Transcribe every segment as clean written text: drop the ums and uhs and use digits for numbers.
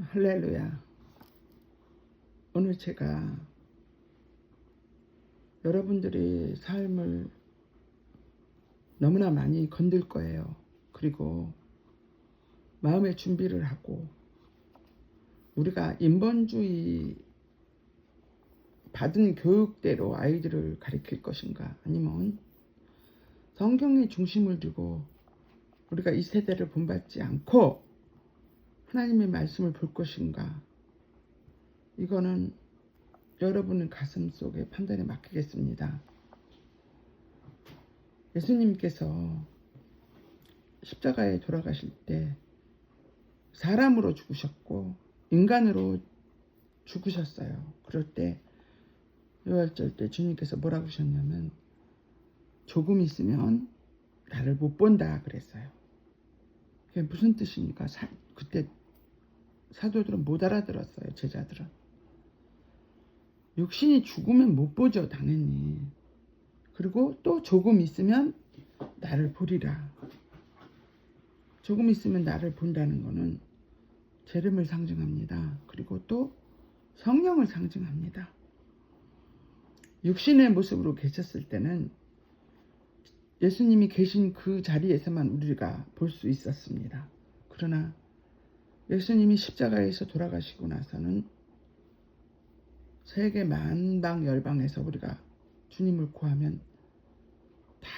할렐루야. 오늘 제가 여러분들의 삶을 너무나 많이 건들 거예요. 그리고 마음의 준비를 하고 우리가 인본주의 받은 교육대로 아이들을 가르칠 것인가, 아니면 성경의 중심을 두고 우리가 이 세대를 본받지 않고 하나님의 말씀을 볼 것인가, 이거는 여러분의 가슴 속에 판단에 맡기겠습니다. 예수님께서 십자가에 돌아가실 때 사람으로 죽으셨고 인간으로 죽으셨어요. 그럴 때 유월절 때 주님께서 뭐라고 하셨냐면, 조금 있으면 나를 못 본다 그랬어요. 그게 무슨 뜻입니까? 그때 사도들은 못 알아들었어요. 제자들은. 육신이 죽으면 못 보죠, 당연히. 그리고 또 조금 있으면 나를 보리라. 조금 있으면 나를 본다는 거는 재림을 상징합니다. 그리고 또 성령을 상징합니다. 육신의 모습으로 계셨을 때는 예수님이 계신 그 자리에서만 우리가 볼 수 있었습니다. 그러나 예수님이 십자가에서 돌아가시고 나서는 세계 만방열방에서 우리가 주님을 구하면 다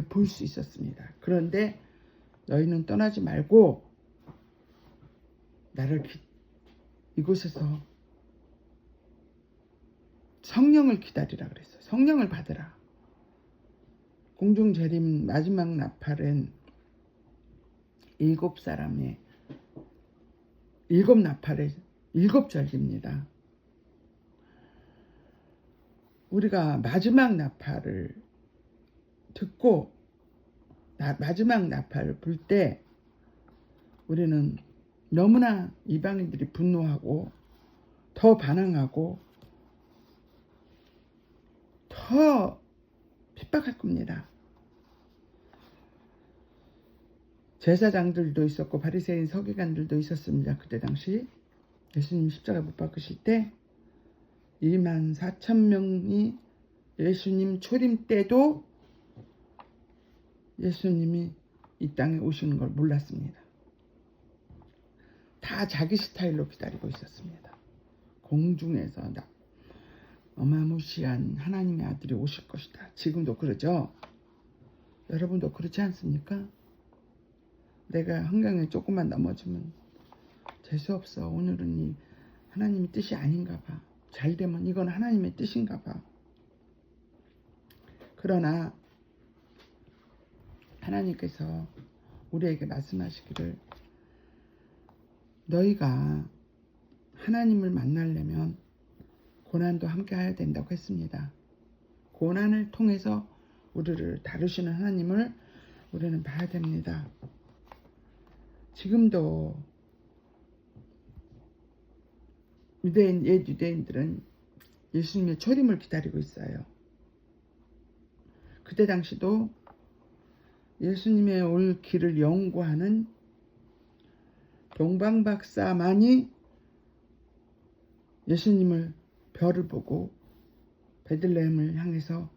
볼 수 있었습니다. 그런데 너희는 떠나지 말고 나를 이곳에서 성령을 기다리라 그랬어요. 성령을 받으라. 공중재림 마지막 나팔은 7사람의 7나팔의 7절기입니다. 우리가 마지막 나팔을 듣고 마지막 나팔을 불 때 우리는 너무나 이방인들이 분노하고 더 반항하고 더 핍박할 겁니다. 제사장들도 있었고 바리새인 서기관들도 있었습니다. 그때 당시 예수님 십자가 못 박으실 때 24,000명이 예수님 초림 때도 예수님이 이 땅에 오시는 걸 몰랐습니다. 다 자기 스타일로 기다리고 있었습니다. 공중에서 어마무시한 하나님의 아들이 오실 것이다. 지금도 그러죠? 여러분도 그렇지 않습니까? 내가 환경에 조금만 넘어지면 재수없어. 오늘은 이 하나님의 뜻이 아닌가 봐. 잘 되면 이건 하나님의 뜻인가 봐. 그러나 하나님께서 우리에게 말씀하시기를, 너희가 하나님을 만나려면 고난도 함께 해야 된다고 했습니다. 고난을 통해서 우리를 다루시는 하나님을 우리는 봐야 됩니다. 지금도 옛 유대인들은 예수님의 초림을 기다리고 있어요. 그때 당시도 예수님의 올 길을 연구하는 동방박사만이 예수님을 별을 보고 베들레헴을 향해서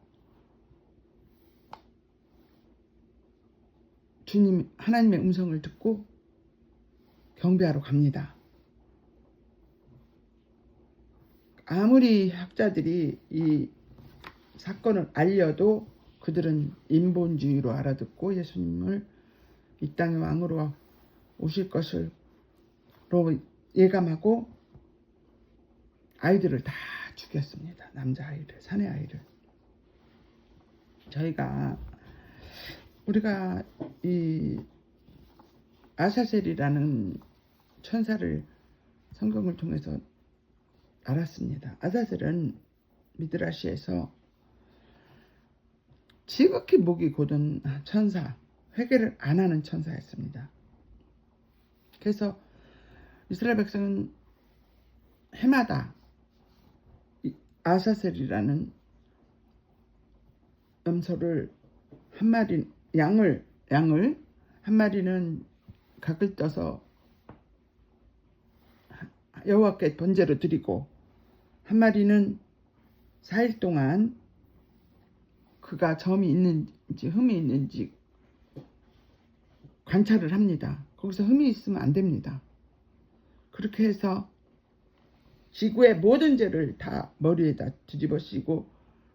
주님 하나님의 음성을 듣고 경배하러 갑니다. 아무리 학자들이 이 사건을 알려도 그들은 인본주의로 알아듣고 예수님을 이 땅의 왕으로 오실 것으로 예감하고 아이들을 다 죽였습니다. 남자아이를, 사내아이를. 우리가 이 아사셀이라는 천사를 성경을 통해서 알았습니다. 아사셀은 미드라시에서 지극히 목이 곧은 천사, 회개를 안 하는 천사였습니다. 그래서 이스라엘 백성은 해마다 아사셀이라는 염소를 한 마리, 양을 한 마리는 각을 떠서 여호와께 번제로 드리고 한 마리는 4일 동안 그가 점이 있는지 흠이 있는지 관찰을 합니다. 거기서 흠이 있으면 안 됩니다. 그렇게 해서 지구의 모든 죄를 다 머리에다 뒤집어 씌고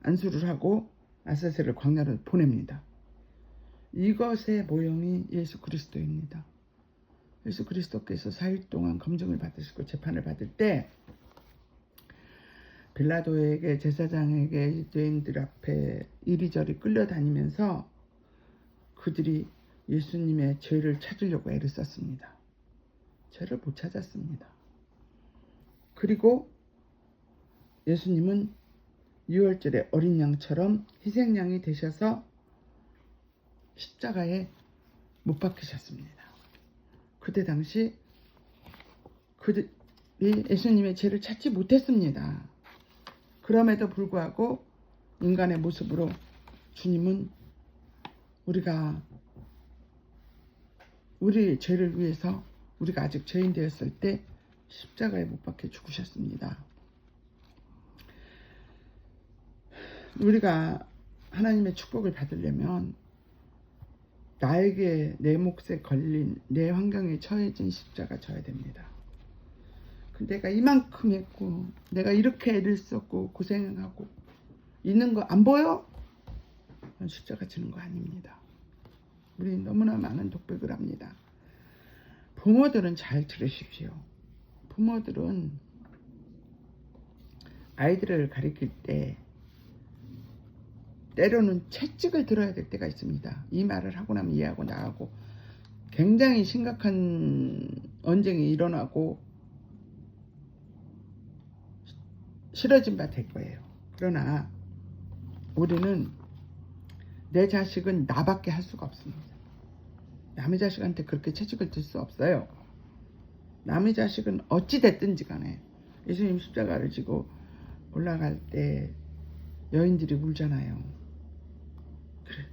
안수를 하고 아사셀을 광야로 보냅니다. 이것의 모형이 예수 그리스도입니다. 예수 그리스도께서 4일 동안 검증을 받으시고 재판을 받을 때 빌라도에게 제사장에게 유대인들 앞에 이리저리 끌려다니면서 그들이 예수님의 죄를 찾으려고 애를 썼습니다. 죄를 못 찾았습니다. 그리고 예수님은 유월절에 어린 양처럼 희생양이 되셔서 십자가에 못 박히셨습니다. 그때 당시 그들이 예수님의 죄를 찾지 못했습니다. 그럼에도 불구하고 인간의 모습으로 주님은 우리의 죄를 위해서 우리가 아직 죄인 되었을 때 십자가에 못 박혀 죽으셨습니다. 우리가 하나님의 축복을 받으려면 나에게 내 몫에 걸린 내 환경에 처해진 십자가 져야 됩니다. 내가 이만큼 했고 내가 이렇게 애를 썼고 고생하고 있는 거 안 보여? 십자가 지는 거 아닙니다. 우리 너무나 많은 독백을 합니다. 부모들은 잘 들으십시오. 부모들은 아이들을 가르칠 때 때로는 채찍을 들어야 될 때가 있습니다. 이 말을 하고 나면 얘하고 나하고 굉장히 심각한 언쟁이 일어나고 싫어진 바 될 거예요. 그러나 우리는 내 자식은 나밖에 할 수가 없습니다. 남의 자식한테 그렇게 채찍을 들 수 없어요. 남의 자식은 어찌 됐든지 간에 예수님 십자가를 지고 올라갈 때 여인들이 울잖아요. 그래,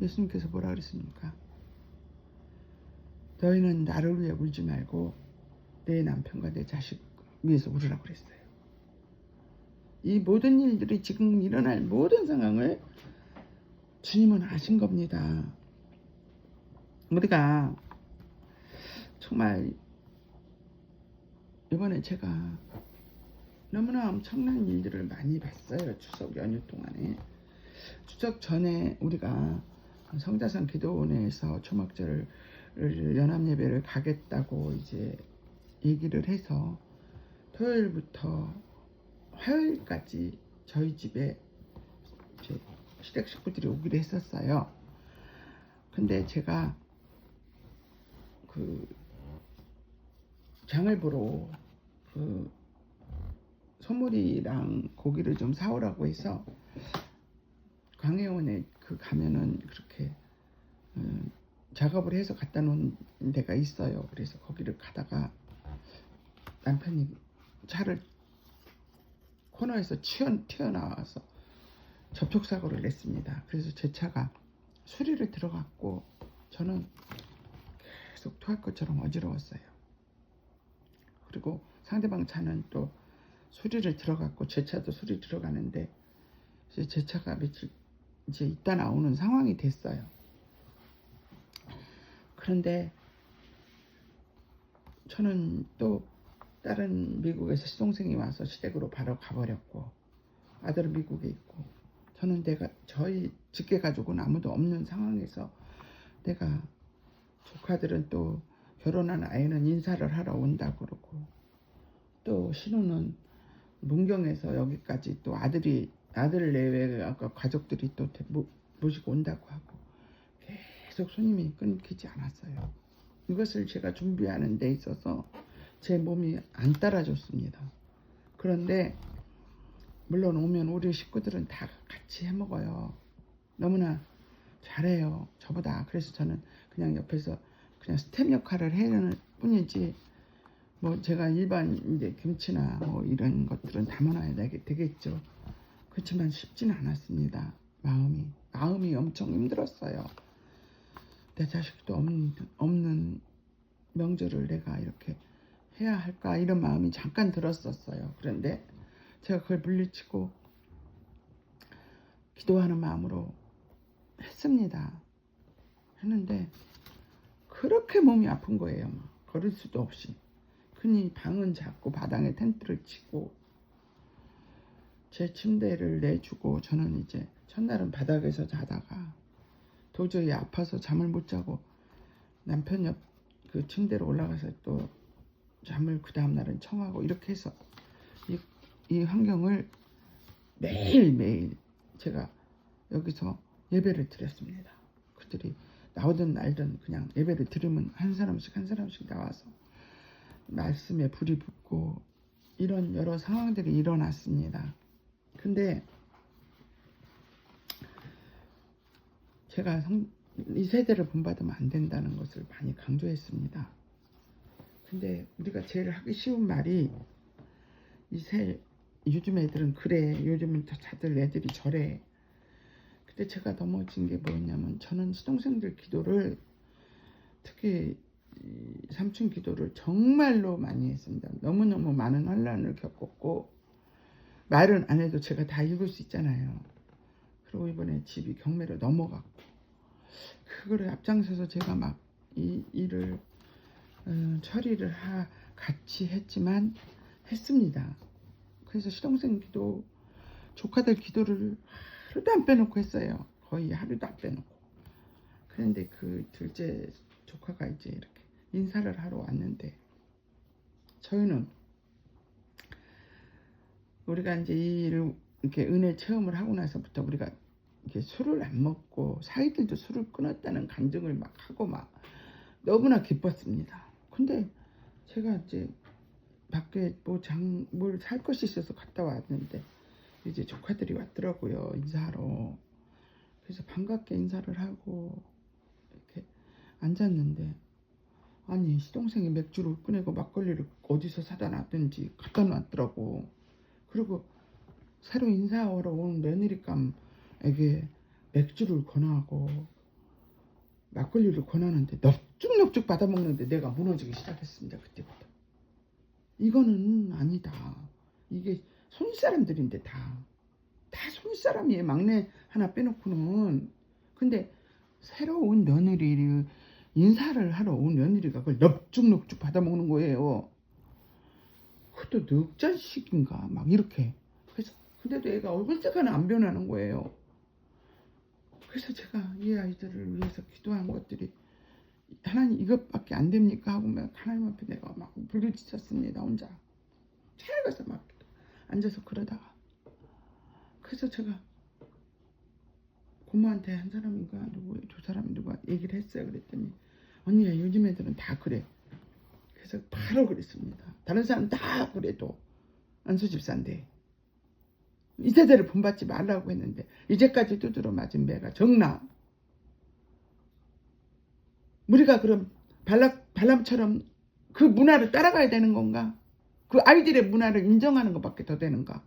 예수님께서 뭐라 그랬습니까? 너희는 나를 위해 울지 말고 내 남편과 내 자식 위해서 울으라고 그랬어요. 이 모든 일들이 지금 일어날 모든 상황을 주님은 아신 겁니다. 우리가 정말 이번에 제가 너무나 엄청난 일들을 많이 봤어요. 추석 연휴 동안에. 추석 전에 우리가 성자산 기도원에서 초막절을 연합예배를 가겠다고 이제 얘기를 해서 토요일부터 화요일까지 저희 집에 이제 시댁 식구들이 오기로 했었어요. 근데 제가 그 장을 보러 그 소머리랑 고기를 좀 사오라고 해서 광해원에 그 가면은 그렇게 작업을 해서 갖다 놓은 데가 있어요. 그래서 거기를 가다가 남편이 차를 코너에서 튀어나와서 접촉사고를 냈습니다. 그래서 제 차가 수리를 들어갔고 저는 계속 토할 것처럼 어지러웠어요. 그리고 상대방 차는 또 수리를 들어갔고 제 차도 수리 들어가는데 이제 제 차가 며칠 이제 있다 나오는 상황이 됐어요. 그런데 저는 또 다른 미국에서 시동생이 와서 시댁으로 바로 가버렸고 아들은 미국에 있고 저는 저희 직계 가족은 아무도 없는 상황에서 내가 조카들은 또 결혼한 아이는 인사를 하러 온다 그러고 또 신우는 문경에서 여기까지 또 아들 내외 가족들이 또 모시고 온다고 하고 계속 손님이 끊기지 않았어요. 이것을 제가 준비하는 데 있어서 제 몸이 안 따라줬습니다. 그런데 물론 오면 우리 식구들은 다 같이 해먹어요. 너무나 잘해요. 저보다. 그래서 저는 그냥 옆에서 그냥 스텝 역할을 해야 뿐이지 뭐 제가 일반 이제 김치나 뭐 이런 것들은 담아놔야 되겠죠. 그렇지만 쉽지는 않았습니다. 마음이 엄청 힘들었어요. 내 자식도 없는 명절을 내가 이렇게 해야 할까 이런 마음이 잠깐 들었었어요. 그런데 제가 그걸 물리치고 기도하는 마음으로 했습니다. 했는데 그렇게 몸이 아픈 거예요. 막 걸을 수도 없이. 흔히 방은 작고 바닥에 텐트를 치고 제 침대를 내주고 저는 이제 첫날은 바닥에서 자다가 도저히 아파서 잠을 못 자고 남편 옆 그 침대로 올라가서 또 잠을 그 다음날은 청하고 이렇게 해서 이 환경을 매일매일 제가 여기서 예배를 드렸습니다. 그들이 나오든 말든 그냥 예배를 들으면 한 사람씩 나와서 말씀에 불이 붙고 이런 여러 상황들이 일어났습니다. 근데 제가 이 세대를 본받으면 안 된다는 것을 많이 강조했습니다. 근데 우리가 제일 하기 쉬운 말이 요즘 애들은 그래, 요즘은 다들 애들이 저래. 근데 제가 넘어진 게 뭐였냐면 저는 시동생들 기도를 특히 삼촌 기도를 정말로 많이 했습니다. 너무너무 많은 환란을 겪었고 말은 안 해도 제가 다 읽을 수 있잖아요. 그리고 이번에 집이 경매로 넘어갔고 그거를 앞장서서 제가 막 이 일을 처리를 같이 했지만 했습니다. 그래서 시동생 기도 조카들 기도를 하루도 안 빼놓고 했어요. 거의 하루도 안 빼놓고. 그런데 그 둘째 조카가 이제 이렇게 인사를 하러 왔는데 저희는 우리가 이제 이 일을 이렇게 은혜 체험을 하고 나서부터 우리가 이렇게 술을 안 먹고 사이들도 술을 끊었다는 간증을 막 하고 막 너무나 기뻤습니다. 근데 제가 이제 밖에 뭘 살 것이 있어서 갔다 왔는데 이제 조카들이 왔더라고요. 인사하러. 그래서 반갑게 인사를 하고 이렇게 앉았는데 아니 시동생이 맥주를 꺼내고 막걸리를 어디서 사다 놨든지 갖다 놨더라고. 그리고 새로 인사하러 온 며느리감에게 맥주를 권하고 막걸리를 권하는데 넙죽넙죽 받아먹는데 내가 무너지기 시작했습니다. 그때부터. 이거는 아니다. 이게 손윗사람들인데 다 손윗사람이에요. 막내 하나 빼놓고는. 근데 새로 운 며느리를 인사를 하러 온 며느리가 그걸 넙죽넙죽 받아먹는 거예요. 그것도 늑자식인가 막 이렇게. 그래서 근데도 애가 얼굴색 하나 안 변하는 거예요. 그래서 제가 이 아이들을 위해서 기도한 것들이 하나님 이것밖에 안 됩니까 하고 막 하나님 앞에 내가 막 부르짖었습니다. 혼자 차에 가서 막 앉아서 그러다가 그래서 제가 고모한테 한 사람인가 두 사람 누가 얘기를 했어요. 그랬더니 언니야 요즘 애들은 다 그래. 그래서 바로 그랬습니다. 다른 사람 다 그래도 안수 집사인데 이 세대를 본받지 말라고 했는데 이제까지 두드러 맞은 배가 적나? 우리가 그럼 발람처럼 그 문화를 따라가야 되는 건가? 그 아이들의 문화를 인정하는 것밖에 더 되는가?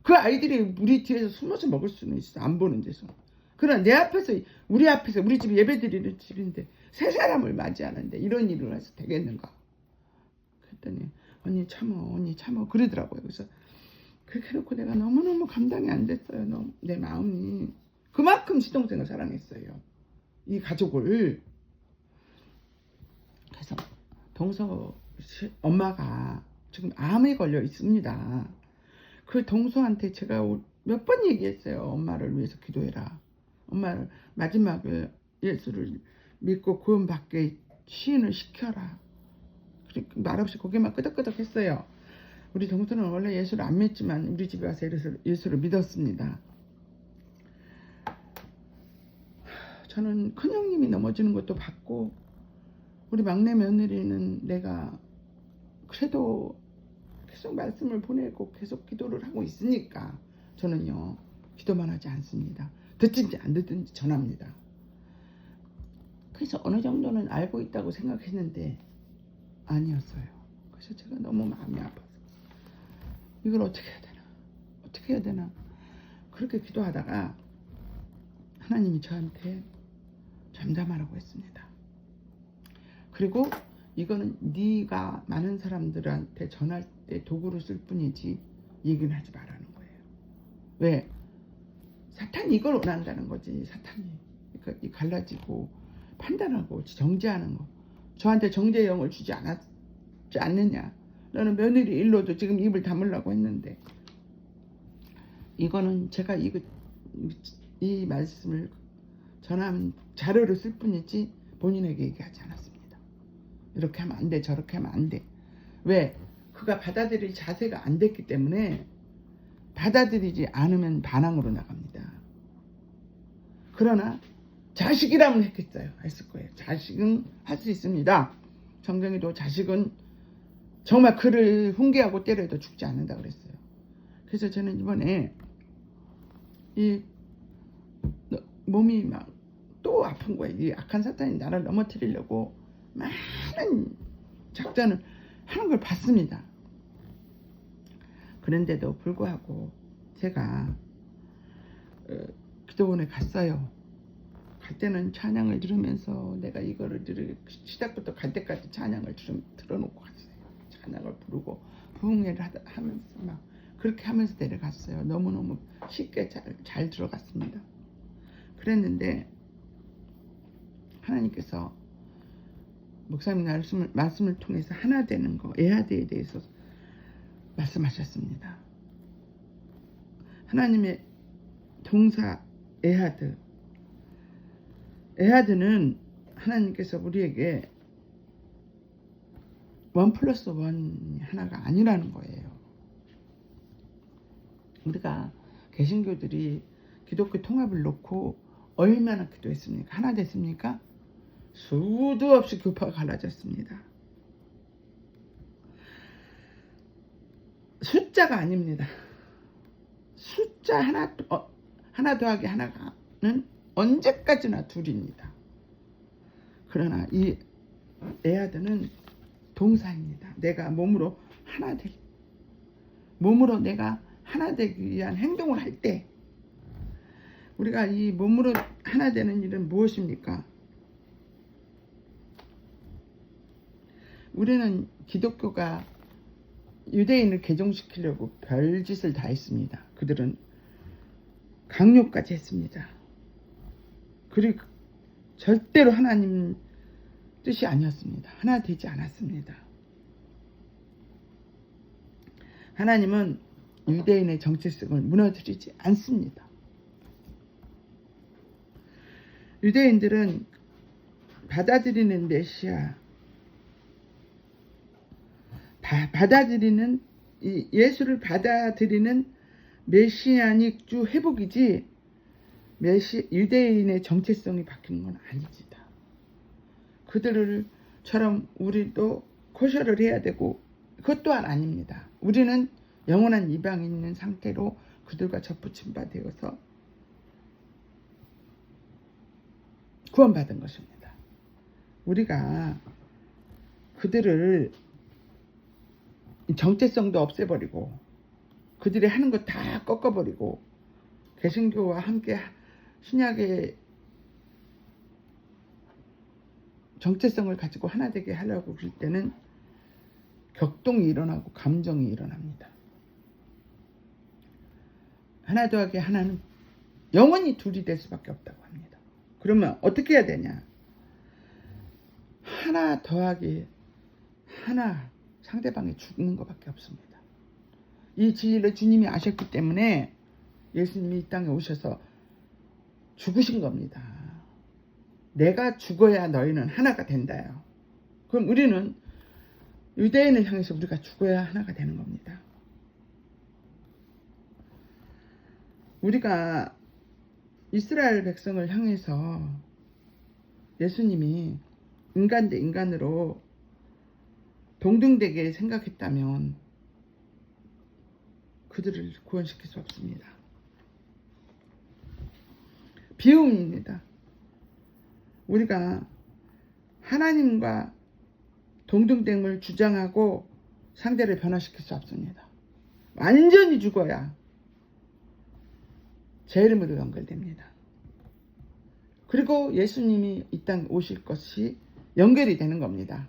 그 아이들이 우리 뒤에서 숨어서 먹을 수는 있어. 안 보는 데서. 그러나 내 앞에서 우리 집 예배드리는 집인데 세 사람을 맞이하는데 이런 일을 해서 되겠는가? 그랬더니 언니 참어 그러더라고요. 그래서 그렇게 해놓고 내가 너무너무 감당이 안 됐어요. 내 마음이. 그만큼 시동생을 사랑했어요. 이 가족을. 그래서 동서 엄마가 지금 암에 걸려 있습니다. 그 동서한테 제가 몇 번 얘기했어요. 엄마를 위해서 기도해라. 엄마를 마지막에 예수를 믿고 구원받게 시인을 시켜라. 말없이 고개만 끄덕끄덕 했어요. 우리 동서는 원래 예수를 안 믿지만 우리 집에 와서 예수를 믿었습니다. 저는 큰형님이 넘어지는 것도 봤고 우리 막내 며느리는 내가 그래도 계속 말씀을 보내고 계속 기도를 하고 있으니까 저는요 기도만 하지 않습니다. 듣든지 안 듣든지 전합니다. 그래서 어느 정도는 알고 있다고 생각했는데 아니었어요. 그래서 제가 너무 마음이 아파서 이걸 어떻게 해야 되나 그렇게 기도하다가 하나님이 저한테 잠잠하라고 했습니다. 그리고 이거는 네가 많은 사람들한테 전할 때 도구로 쓸 뿐이지 얘기는 하지 말라는 거예요. 왜? 사탄이 이걸 원한다는 거지. 사탄이 그러니까 이 갈라지고 판단하고 정죄하는 거. 저한테 정죄의 영을 주지 않느냐. 너는 며느리 일로도 지금 입을 다물라고 했는데, 이거는 제가 이 말씀을 전하면 자료를 쓸 뿐이지 본인에게 얘기하지 않았습니다. 이렇게 하면 안 돼, 저렇게 하면 안 돼. 왜? 그가 받아들일 자세가 안 됐기 때문에 받아들이지 않으면 반항으로 나갑니다. 그러나 자식이라면 했겠어요. 했을 거예요. 자식은 할 수 있습니다. 성경에도 자식은 정말 그를 훈계하고 때려도 죽지 않는다 그랬어요. 그래서 저는 이번에 이 몸이 막 또 아픈 거예요. 이 악한 사탄이 나를 넘어뜨리려고 많은 작전을 하는 걸 봤습니다. 그런데도 불구하고 제가 기도원에 갔어요. 갈 때는 찬양을 들으면서 내가 이거를 시작부터 갈 때까지 찬양을 들어놓고 갔어요. 찬양을 부르고 부흥회를 하면서 막 그렇게 하면서 내려갔어요. 너무너무 쉽게 잘 들어갔습니다. 그랬는데 하나님께서 목사님 말씀을 통해서 하나 되는 거, 에하드에 대해서 말씀하셨습니다. 하나님의 동사 에하드. 에하드는 하나님께서 우리에게 1+1이 하나가 아니라는 거예요. 우리가 개신교들이 기독교 통합을 놓고 얼마나 기도했습니까? 하나 됐습니까? 수도 없이 교파가 갈라졌습니다. 숫자가 아닙니다. 숫자 하나 더하기 하나는 언제까지나 둘입니다. 그러나 이 에하드는 동사입니다. 내가 몸으로 내가 하나 되기 위한 행동을 할 때, 우리가 이 몸으로 하나 되는 일은 무엇입니까? 우리는 기독교가 유대인을 개종시키려고 별짓을 다 했습니다. 그들은 강요까지 했습니다. 그리고 절대로 하나님 뜻이 아니었습니다. 하나 되지 않았습니다. 하나님은 유대인의 정체성을 무너뜨리지 않습니다. 유대인들은 받아들이는 메시아, 받아들이는 이 예수를 받아들이는 메시아닉 주 회복이지 유대인의 정체성이 바뀌는 건 아닙니다. 그들처럼 우리도 코셔를 해야 되고 그것 또한 아닙니다. 우리는 영원한 이방인 있는 상태로 그들과 접붙임 바 되어서 구원받은 것입니다. 우리가 그들을 정체성도 없애버리고 그들이 하는 거 다 꺾어버리고 개신교와 함께 신약의 정체성을 가지고 하나 되게 하려고 그럴 때는 격동이 일어나고 감정이 일어납니다. 하나 더하기 하나는 영원히 둘이 될 수밖에 없다고 합니다. 그러면 어떻게 해야 되냐? 하나 더하기 하나, 상대방이 죽는 것밖에 없습니다. 이 진리를 주님이 아셨기 때문에 예수님이 이 땅에 오셔서 죽으신 겁니다. 내가 죽어야 너희는 하나가 된다요. 그럼 우리는 유대인을 향해서 우리가 죽어야 하나가 되는 겁니다. 우리가 이스라엘 백성을 향해서 예수님이 인간 대 인간으로 동등되게 생각했다면 그들을 구원시킬 수 없습니다. 비움입니다. 우리가 하나님과 동등됨을 주장하고 상대를 변화시킬 수 없습니다. 완전히 죽어야 제 이름으로 연결됩니다. 그리고 예수님이 이 땅에 오실 것이 연결이 되는 겁니다.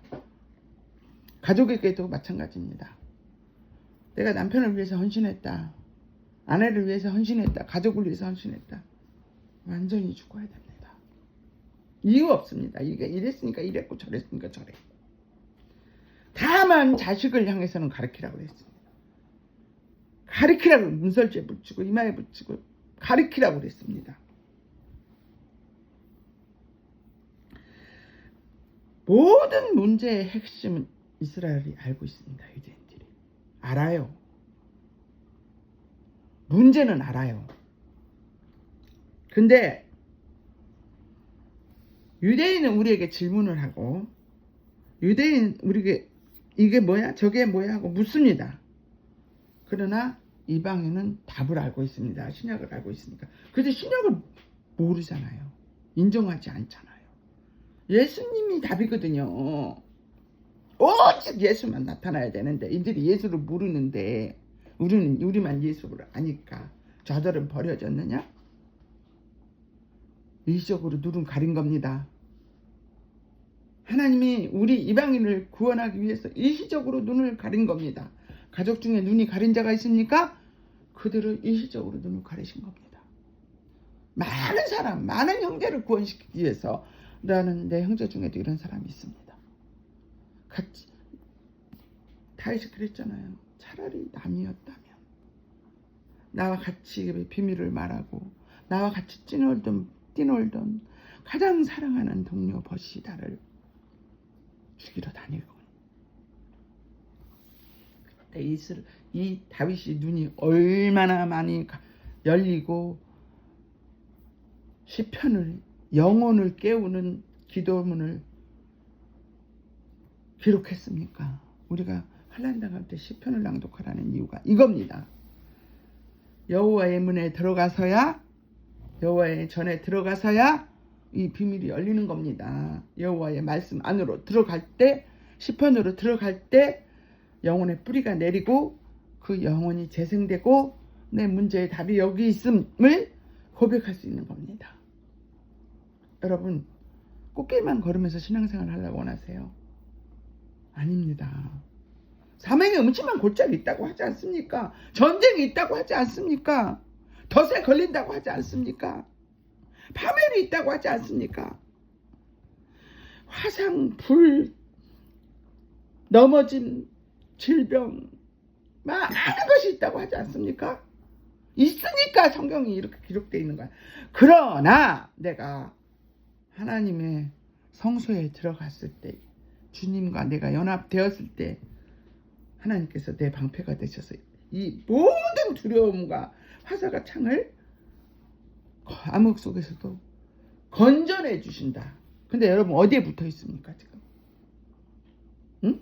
가족에게도 마찬가지입니다. 내가 남편을 위해서 헌신했다. 아내를 위해서 헌신했다. 가족을 위해서 헌신했다. 완전히 죽어야 됩니다. 이유 없습니다. 이게 이랬으니까 이랬고 저랬으니까 저랬고. 다만 자식을 향해서는 가르치라고 그랬습니다. 가르치라고 문설주에 붙이고 이마에 붙이고 가르치라고 그랬습니다. 모든 문제의 핵심은 이스라엘이 알고 있습니다. 유대인들이 알아요. 문제는 알아요. 근데 유대인은 우리에게 질문을 하고 유대인 우리에게 이게 뭐야 저게 뭐야 하고 묻습니다. 그러나 이방인은 답을 알고 있습니다. 신약을 알고 있으니까. 그런데 신약을 모르잖아요. 인정하지 않잖아요. 예수님이 답이거든요. 오직 예수만 나타나야 되는데 이들이 예수를 모르는데 우리만 예수를 아니까 저들은 버려졌느냐? 일시적으로 눈은 가린 겁니다. 하나님이 우리 이방인을 구원하기 위해서 일시적으로 눈을 가린 겁니다. 가족 중에 눈이 가린 자가 있습니까? 그들을 일시적으로 눈을 가리신 겁니다. 많은 사람, 많은 형제를 구원시키기 위해서 나는 내 형제 중에도 이런 사람이 있습니다. 같이 다윗이 그랬잖아요. 차라리 남이었다면 나와 같이 비밀을 말하고 나와 같이 뛰놀던 가장 사랑하는 동료 버시다를 죽이러 다니고 그때 이 다윗이 눈이 얼마나 많이 열리고 시편을 영혼을 깨우는 기도문을 기록했습니까? 우리가 환난 당할 때 시편을 낭독하라는 이유가 이겁니다. 여호와의 문에 들어가서야 여호와의 전에 들어가서야 이 비밀이 열리는 겁니다. 여호와의 말씀 안으로 들어갈 때 시편으로 들어갈 때 영혼의 뿌리가 내리고 그 영혼이 재생되고 내 문제의 답이 여기 있음을 고백할 수 있는 겁니다. 여러분 꽃길만 걸으면서 신앙생활 하려고 원하세요? 아닙니다. 사명의 음침한 골짜기 있다고 하지 않습니까? 전쟁이 있다고 하지 않습니까? 덫에 걸린다고 하지 않습니까? 파멸이 있다고 하지 않습니까? 화상, 불, 넘어짐, 질병 많은 것이 있다고 하지 않습니까? 있으니까 성경이 이렇게 기록되어 있는 거야. 그러나 내가 하나님의 성소에 들어갔을 때 주님과 내가 연합되었을 때 하나님께서 내 방패가 되셔서 이 모든 두려움과 화살과 창을 암흑 속에서도 건져내 주신다. 근데 여러분 어디에 붙어 있습니까 지금? 응?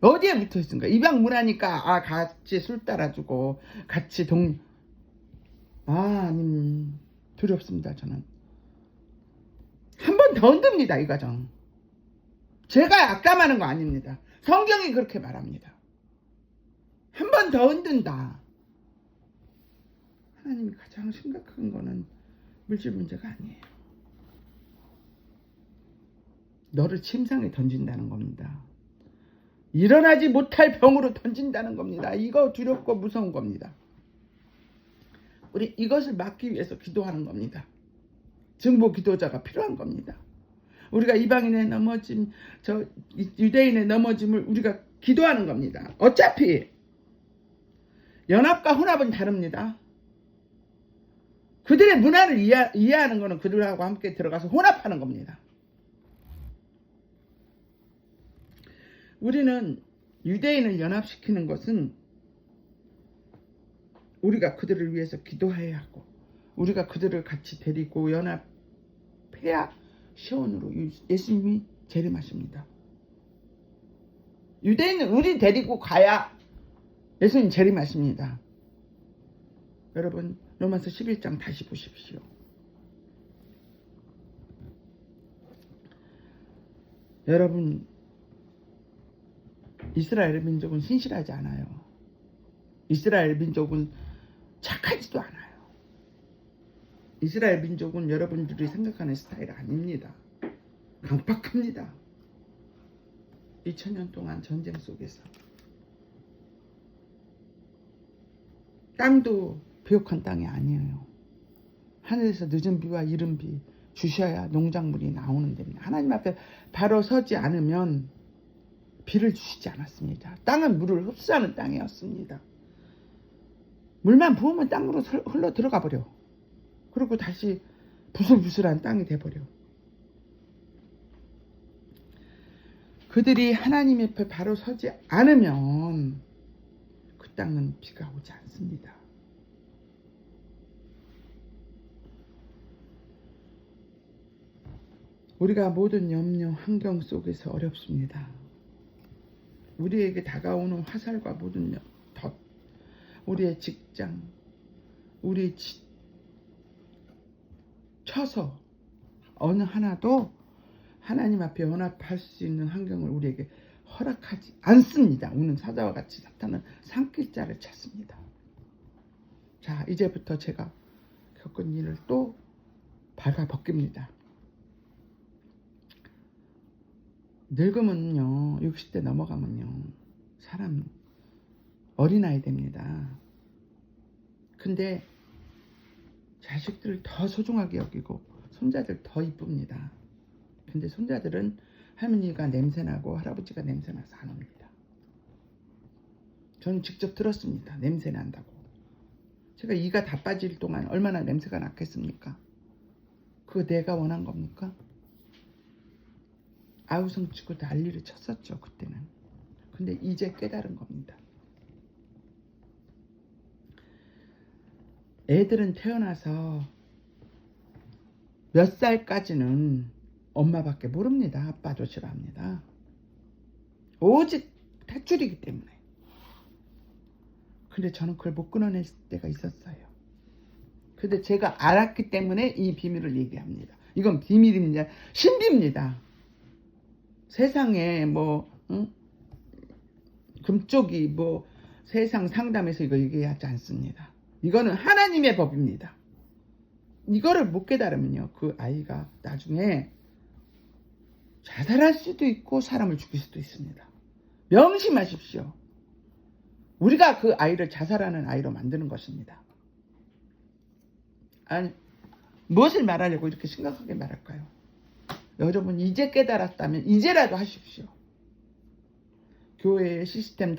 어디에 붙어 있습니까? 입양 문화니까 같이 술 따라주고 같이 아님 두렵습니다. 저는 한 번 더 흔듭니다. 이 과정 제가 악담하는 거 아닙니다. 성경이 그렇게 말합니다. 한 번 더 흔든다. 하나님이 가장 심각한 거는 물질 문제가 아니에요. 너를 침상에 던진다는 겁니다. 일어나지 못할 병으로 던진다는 겁니다. 이거 두렵고 무서운 겁니다. 우리 이것을 막기 위해서 기도하는 겁니다. 증보 기도자가 필요한 겁니다. 우리가 이방인의 넘어짐, 유대인의 넘어짐을 우리가 기도하는 겁니다. 어차피 연합과 혼합은 다릅니다. 그들의 문화를 이해하는 것은 그들하고 함께 들어가서 혼합하는 겁니다. 우리는 유대인을 연합시키는 것은 우리가 그들을 위해서 기도해야 하고 우리가 그들을 같이 데리고 연합해야 시온으로 예수님이 재림하십니다. 유대인은 우리 데리고 가야 예수님 재림하십니다. 여러분 로마서 11장 다시 보십시오. 여러분 이스라엘 민족은 신실하지 않아요. 이스라엘 민족은 착하지도 않아요. 이스라엘 민족은 여러분들이 생각하는 스타일 아닙니다. 강팍합니다. 2000년 동안 전쟁 속에서 땅도 비옥한 땅이 아니에요. 하늘에서 늦은 비와 이른 비 주셔야 농작물이 나오는 데입니다. 하나님 앞에 바로 서지 않으면 비를 주시지 않았습니다. 땅은 물을 흡수하는 땅이었습니다. 물만 부으면 땅으로 흘러 들어가 버려. 그리고 다시 부슬부슬한 땅이 돼버려. 그들이 하나님 옆에 바로 서지 않으면 그 땅은 비가 오지 않습니다. 우리가 모든 염려, 환경 속에서 어렵습니다. 우리에게 다가오는 화살과 모든 덫, 우리의 직장, 우리의 처서 어느 하나도 하나님 앞에 연합할 수 있는 환경을 우리에게 허락하지 않습니다. 우는 사자와 같이 사탄은 산길자를 찾습니다. 자, 이제부터 제가 겪은 일을 또 발가벗깁니다. 늙으면요, 60대 넘어가면요, 사람 어린아이 됩니다. 근데 자식들을 더 소중하게 여기고 손자들 더 이쁩니다. 근데 손자들은 할머니가 냄새나고 할아버지가 냄새나서 안 옵니다. 저는 직접 들었습니다. 냄새난다고. 제가 이가 다 빠질 동안 얼마나 냄새가 났겠습니까? 그거 내가 원한 겁니까? 아우성 치고 난리를 쳤었죠, 그때는. 근데 이제 깨달은 겁니다. 애들은 태어나서 몇 살까지는 엄마밖에 모릅니다. 아빠도 싫어합니다. 오직 탯줄이기 때문에. 근데 저는 그걸 못 끊어낼 때가 있었어요. 근데 제가 알았기 때문에 이 비밀을 얘기합니다. 이건 비밀입니다. 신비입니다. 세상에 금쪽이 세상 상담에서 이거 얘기하지 않습니다. 이거는 하나님의 법입니다. 이거를 못 깨달으면요, 그 아이가 나중에 자살할 수도 있고 사람을 죽일 수도 있습니다. 명심하십시오. 우리가 그 아이를 자살하는 아이로 만드는 것입니다. 아니, 무엇을 말하려고 이렇게 심각하게 말할까요? 여러분 이제 깨달았다면 이제라도 하십시오. 교회의 시스템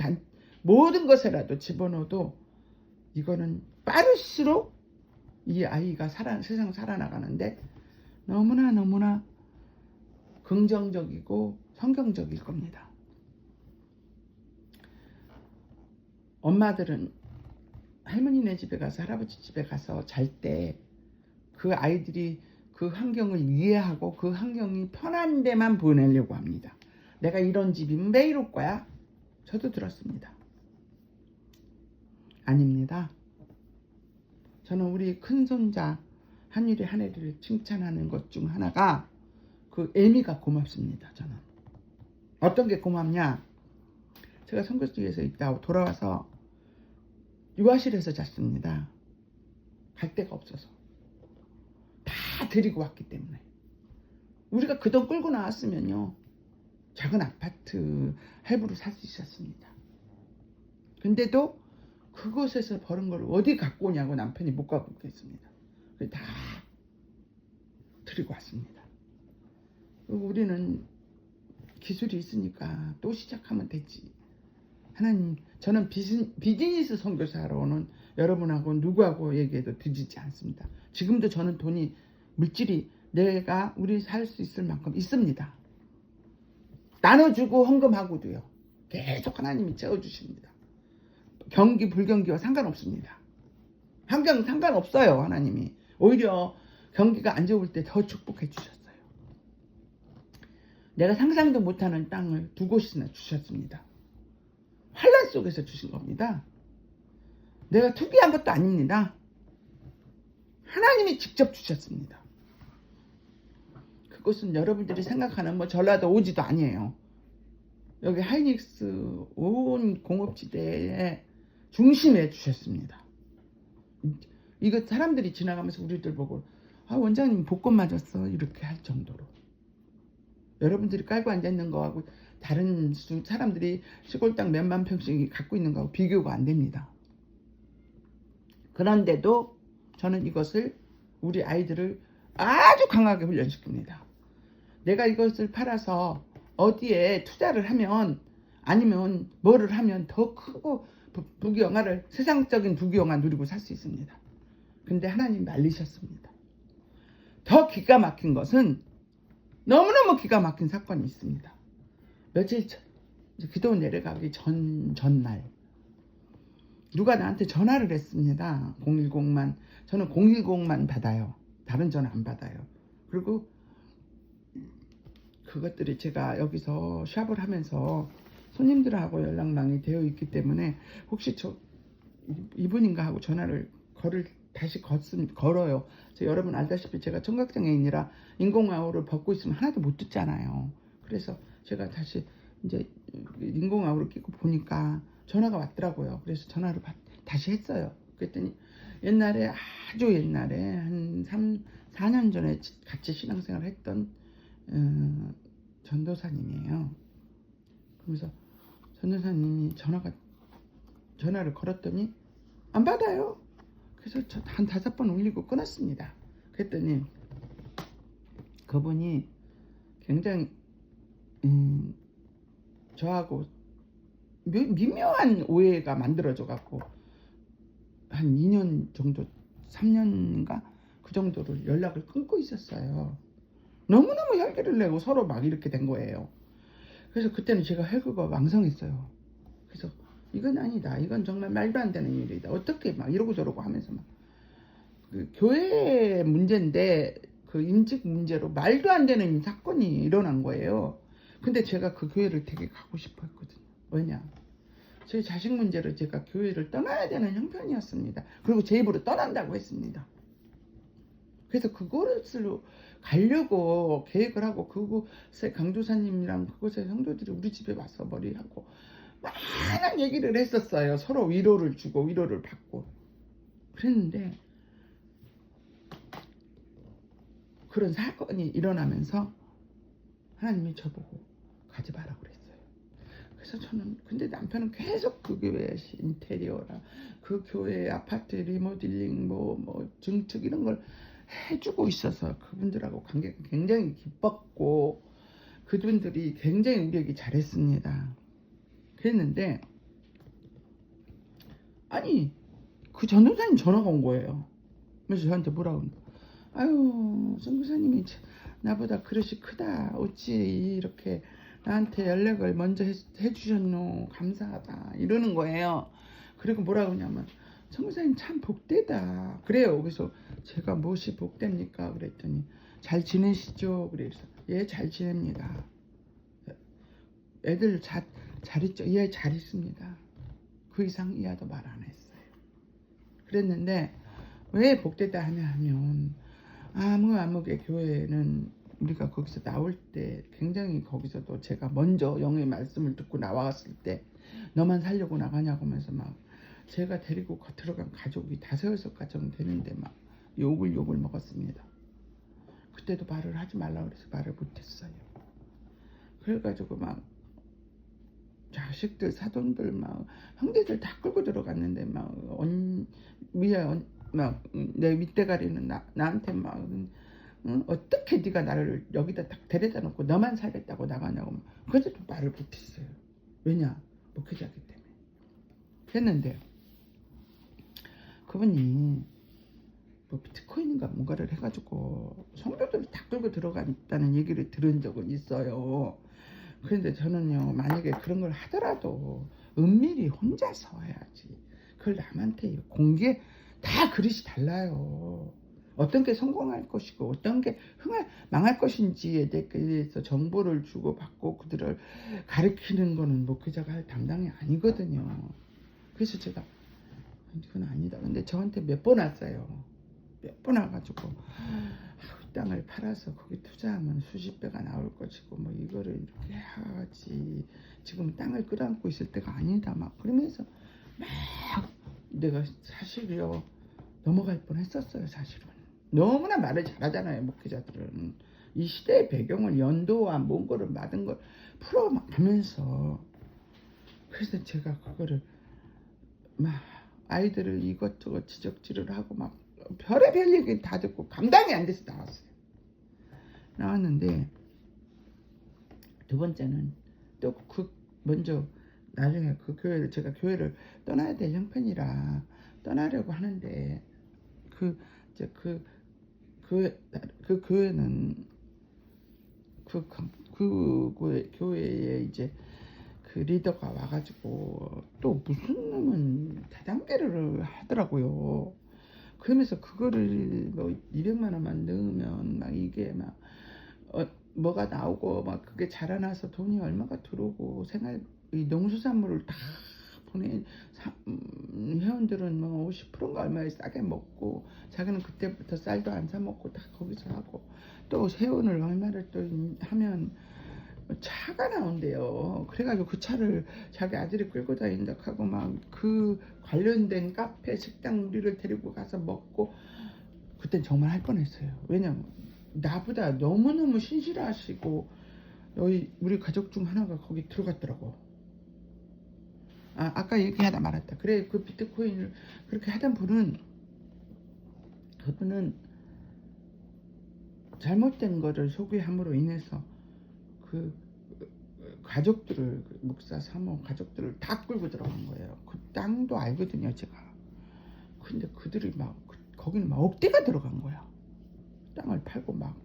모든 것에라도 집어넣어도 이거는 빠를수록 이 아이가 세상 살아나가는데 너무나 긍정적이고 성경적일 겁니다. 엄마들은 할머니네 집에 가서 할아버지 집에 가서 잘 때 그 아이들이 그 환경을 이해하고 그 환경이 편한 데만 보내려고 합니다. 내가 이런 집이면 매일 올 거야. 저도 들었습니다. 아닙니다. 저는 우리 큰손자 한유리 한혜리를 칭찬하는 것 중 하나가 그 애미가 고맙습니다. 저는 어떤 게 고맙냐, 제가 선교지에서 있다 돌아와서 유아실에서 잤습니다. 갈 데가 없어서 다 데리고 왔기 때문에. 우리가 그 돈 끌고 나왔으면요 작은 아파트 할부로 살 수 있었습니다. 근데도 그곳에서 버는 걸 어디 갖고 오냐고 남편이 못 갖고 있습니다. 그래서 다 데리고 왔습니다. 우리는 기술이 있으니까 또 시작하면 되지. 하나님, 저는 비즈니스 선교사로는 여러분하고 누구하고 얘기해도 뒤지지 않습니다. 지금도 저는 돈이, 물질이 우리 살 수 있을 만큼 있습니다. 나눠주고 헌금하고도요. 계속 하나님이 채워주십니다. 경기 불경기와 상관없습니다. 환경 상관없어요. 하나님이 오히려 경기가 안 좋을 때 더 축복해 주셨어요. 내가 상상도 못하는 땅을 2곳이나 주셨습니다. 환란 속에서 주신 겁니다. 내가 투기한 것도 아닙니다. 하나님이 직접 주셨습니다. 그것은 여러분들이 생각하는 전라도 오지도 아니에요. 여기 하이닉스 온 공업지대의 중심에 주셨습니다. 이거 사람들이 지나가면서 우리들 보고 원장님 복권 맞았어 이렇게 할 정도로. 여러분들이 깔고 앉아있는 거하고 다른 사람들이 시골 땅 몇만 평씩 갖고 있는 거하고 비교가 안 됩니다. 그런데도 저는 이것을 우리 아이들을 아주 강하게 훈련시킵니다. 내가 이것을 팔아서 어디에 투자를 하면 아니면 뭐를 하면 더 크고 부귀영화를 세상적인 부귀영화 누리고 살 수 있습니다. 근데 하나님 말리셨습니다. 더 기가 막힌 것은 너무너무 기가 막힌 사건이 있습니다. 며칠 기도 내려가기 전날 누가 나한테 전화를 했습니다. 010만 저는 010만 받아요. 다른 전화 안 받아요. 그리고 그것들이 제가 여기서 샵을 하면서 손님들하고 연락망이 되어 있기 때문에 혹시 이분인가 하고 전화를 다시 걸어요. 여러분 알다시피 제가 청각장애인이라 인공아우를 벗고 있으면 하나도 못 듣잖아요. 그래서 제가 다시 이제 인공아우를 끼고 보니까 전화가 왔더라고요. 그래서 전화를 다시 했어요. 그랬더니 옛날에 아주 옛날에 한 4년 전에 같이 신앙생활 했던 전도사님이에요. 그러면서 전도사님이 전화를 걸었더니 안 받아요. 그래서 한 5번 울리고 끊었습니다. 그랬더니 그분이 굉장히 저하고 미묘한 오해가 만들어져 갖고 한 2년 정도 3년인가 그 정도를 연락을 끊고 있었어요. 너무너무 혈기를 내고 서로 막 이렇게 된 거예요. 그래서 그때는 제가 혈기가 왕성했어요. 그래서 이건 아니다. 이건 정말 말도 안 되는 일이다. 어떻게 막 이러고 저러고 하면서 막 그 교회 문제인데 그 인직 문제로 말도 안 되는 사건이 일어난 거예요. 근데 제가 그 교회를 되게 가고 싶어 했거든요. 왜냐? 제 자식 문제로 제가 교회를 떠나야 되는 형편이었습니다. 그리고 제 입으로 떠난다고 했습니다. 그래서 그것으로 가려고 계획을 하고 그곳에 강도사님이랑 그곳의 성도들이 우리 집에 와서 머리하고 많은 얘기를 했었어요. 서로 위로를 주고 위로를 받고 그랬는데 그런 사건이 일어나면서 하나님이 저보고 가지 마라고 그랬어요. 그래서 저는 근데 남편은 계속 그 교회 인테리어라 그 교회 아파트 리모델링 뭐 증축 이런 걸 해주고 있어서 그분들하고 관계가 굉장히 기뻤고 그분들이 굉장히 우리에게 잘했습니다. 그랬는데 아니 그 전도사님 전화가 온 거예요. 그래서 저한테 뭐라고 아유 선교사님이 나보다 그릇이 크다 어찌 이렇게 나한테 연락을 먼저 해주셨노 감사하다 이러는 거예요. 그리고 뭐라고 하냐면 선교사님 참 복되다 그래요. 그래서 제가 무엇이 복됩니까 그랬더니 잘 지내시죠? 그래서 예 잘 지냅니다. 애들 잘 있죠? 예 잘 있습니다. 그 이상 이하도 말 안 했어요. 그랬는데 왜 복되다 하면 아무의 교회는 우리가 거기서 나올 때 굉장히 거기서도 제가 먼저 영의 말씀을 듣고 나왔을 때 너만 살려고 나가냐고 하면서 막 제가 데리고 들어간 가족이 5-6 가정 되는데 막 욕을 먹었습니다. 그때도 말을 하지 말라고 그래서 말을 못했어요. 그래가지고 막 자식들 사돈들 막 형제들 다 끌고 들어갔는데 막 내 윗대가리는 나한테 막 어떻게 네가 나를 여기다 딱 데려다 놓고 너만 살겠다고 나가냐고 그래도 말을 못했어요. 왜냐 목회자기 때문에. 했는데 그분이 뭐 비트코인인가 뭔가를 해가지고 성도들을 다 끌고 들어갔다는 얘기를 들은 적은 있어요. 그런데 저는요 만약에 그런 걸 하더라도 은밀히 혼자서 해야지 그걸 남한테 공개 다 그릇이 달라요. 어떤 게 성공할 것이고 어떤 게 망할 것인지에 대해서 정보를 주고받고 그들을 가르치는 거는 목회자가 할 담당이 아니거든요. 그래서 제가 이건 아니다. 근데 저한테 몇 번 왔어요. 몇 번 와가지고 땅을 팔아서 거기 투자하면 수십 배가 나올 것이고 뭐 이거를 이렇게 해야지 지금 땅을 끌어안고 있을 때가 아니다 막 그러면서 막 내가 사실요 넘어갈 뻔했었어요. 사실은 너무나 말을 잘하잖아요 목회자들은. 이 시대의 배경을 연도와 뭔 거를 받은 걸 풀어가면서 그래서 제가 그거를 막 아이들을 이것저것 지적질을 하고 막 별의별 얘기 다 듣고 감당이 안 돼서 나왔는데 두 번째는 또 그 먼저 나중에 그 교회를 제가 교회를 떠나야 될 형편이라 떠나려고 하는데 그 이제 그 교회는 그 교회에 이제 그 리더가 와가지고 또 무슨 놈은 다단계를 하더라고요. 그러면서 그거를 뭐 200만 원만 넣으면 막 이게 막 뭐가 나오고 막 그게 자라나서 돈이 얼마가 들어오고 생활 이 농수산물을 다 보내 회원들은 뭐 50%인가 얼마에 싸게 먹고 자기는 그때부터 쌀도 안 사 먹고 다 거기서 하고 또 회원을 얼마를 또 하면 차가 나온대요. 그래가지고 그 차를 자기 아들이 끌고 다닌다 하고 막 그 관련된 카페 식당 우리를 데리고 가서 먹고 그땐 정말 할 뻔했어요. 왜냐면 나보다 너무너무 신실하시고 여기 우리 가족 중 하나가 거기 들어갔더라고. 아까 얘기하다 말았다. 그래 그 비트코인을 그렇게 하던 분은 그분은 잘못된 거를 소개함으로 인해서 그 가족들을 목사 사모 가족들을 다 끌고 들어간 거예요. 그 땅도 알거든요 제가. 근데 그들이 막 거기는 막 억대가 들어간 거야. 땅을 팔고 막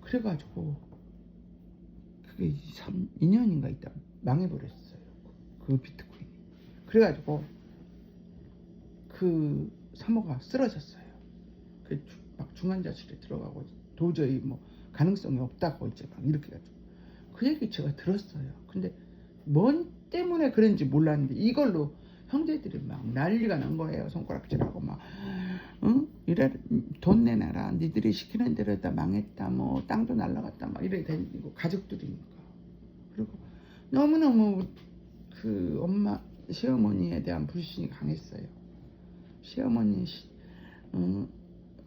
그래가지고 그게 2년인가 있다 망해버렸어요. 그 비트코인이. 그래가지고 그 사모가 쓰러졌어요. 그 막 중환자실에 들어가고 도저히 뭐 가능성이 없다고 이제 막 이렇게 가지고 그 얘기 제가 들었어요. 근데 뭔 때문에 그런지 몰랐는데 이걸로 형제들이 막 난리가 난 거예요. 손가락질하고 막 응? 이래 돈 내놔라. 니들이 시키는 대로 다 망했다. 뭐 땅도 날라갔다. 막 이래 다니고 가족들이니까. 그리고 너무너무 그 엄마 시어머니에 대한 불신이 강했어요. 시어머니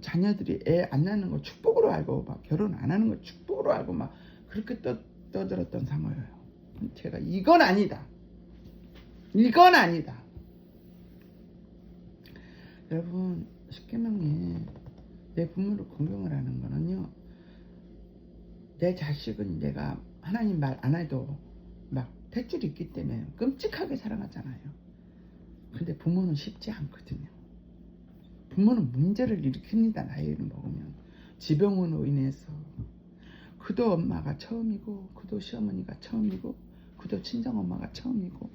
자녀들이 애 안 낳는 거 축복으로 알고 막 결혼 안 하는 거 축복으로 알고 막 그렇게 떠들었던 사모예요. 제가 이건 아니다. 여러분 십계명에 내 부모를 공경을 하는 거는요. 내 자식은 내가 하나님 말 안 해도 막 탯줄이 있기 때문에 끔찍하게 사랑하잖아요. 근데 부모는 쉽지 않거든요. 부모는 문제를 일으킵니다. 나이를 먹으면 지병으로 인해서 그도 엄마가 처음이고 그도 시어머니가 처음이고 그도 친정엄마가 처음이고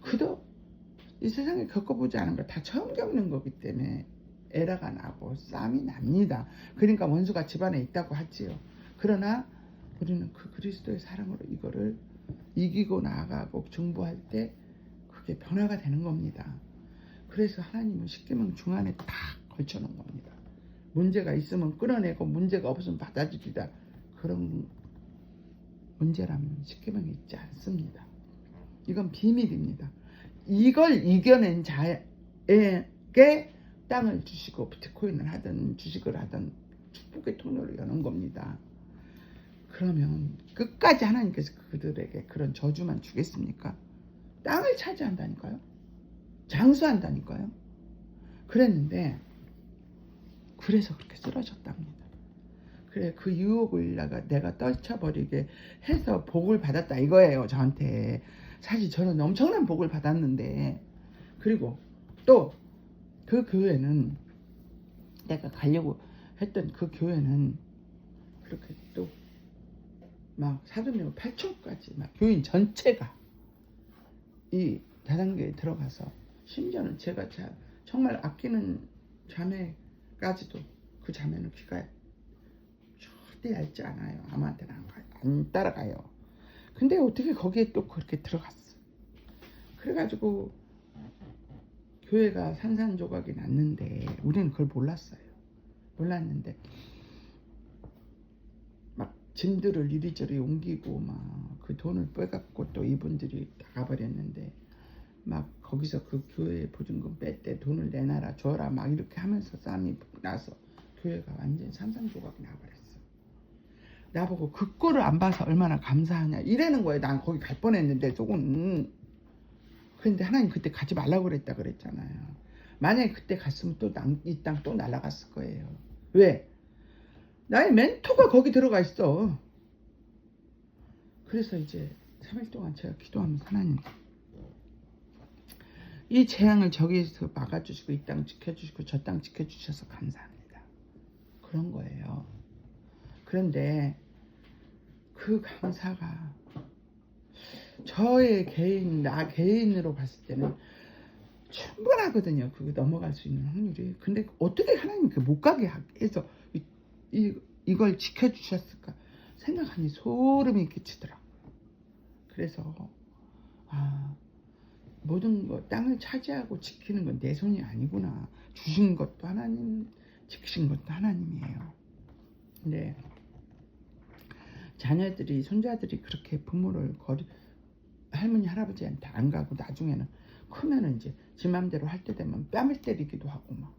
그도 이 세상에 겪어보지 않은 걸 다 처음 겪는 거기 때문에 에러가 나고 싸움이 납니다. 그러니까 원수가 집안에 있다고 하지요. 그러나 우리는 그 그리스도의 사랑으로 이거를 이기고 나아가고 중보할 때 그게 변화가 되는 겁니다. 그래서 하나님은 십계명 중안에 다 걸쳐놓은 겁니다. 문제가 있으면 끌어내고 문제가 없으면 받아들이다. 그런 문제라면 십계명이 있지 않습니다. 이건 비밀입니다. 이걸 이겨낸 자에게 땅을 주시고 비트코인을 하든 주식을 하든 축복의 통로를 여는 겁니다. 그러면 끝까지 하나님께서 그들에게 그런 저주만 주겠습니까? 땅을 차지한다니까요. 장수한다니까요. 그랬는데 그래서 그렇게 쓰러졌답니다. 그래 그 유혹을 내가 떨쳐버리게 해서 복을 받았다 이거예요. 저한테. 사실 저는 엄청난 복을 받았는데 그리고 또 그 교회는 내가 가려고 했던 그 교회는 그렇게 또 막 사도명 8초까지 막 교인 전체가 이 다단계에 들어가서 심지어는 제가 정말 아끼는 자매까지도 그 자매는 귀가 절대 얇지 않아요. 아무한테나 안 따라가요. 근데 어떻게 거기에 또 그렇게 들어갔어. 그래가지고 교회가 산산조각이 났는데 우리는 그걸 몰랐는데 막 짐들을 이리저리 옮기고 막 그 돈을 빼갖고 또 이분들이 나가버렸는데 막 거기서 그 교회 보증금 뺐대 돈을 내놔라 줘라 막 이렇게 하면서 싸움이 나서 교회가 완전히 산산조각이 나버렸어. 나보고 그 꼴을 안 봐서 얼마나 감사하냐 이러는 거예요. 난 거기 갈 뻔했는데 조금. 그런데 하나님 그때 가지 말라고 그랬다 그랬잖아요. 만약에 그때 갔으면 또 이 땅 또 날아갔을 거예요. 왜? 나의 멘토가 거기 들어가 있어. 그래서 이제 3일 동안 제가 기도하면서 하나님 이 재앙을 저기에서 막아주시고 이 땅 지켜주시고 저 땅 지켜주셔서 감사합니다. 그런 거예요. 그런데 그 감사가 저의 개인, 나 개인으로 봤을 때는 충분하거든요. 그게 넘어갈 수 있는 확률이. 근데 어떻게 하나님 그 못 가게 해서 이걸 지켜주셨을까 생각하니 소름이 끼치더라고요. 그래서 모든 거 땅을 차지하고 지키는 건 내 손이 아니구나. 주신 것도 하나님, 지키신 것도 하나님이에요. 근데 자녀들이, 손자들이 그렇게 부모를 할머니 할아버지한테 안 가고 나중에는 크면은 이제 지 맘대로 할 때 되면 뺨을 때리기도 하고 막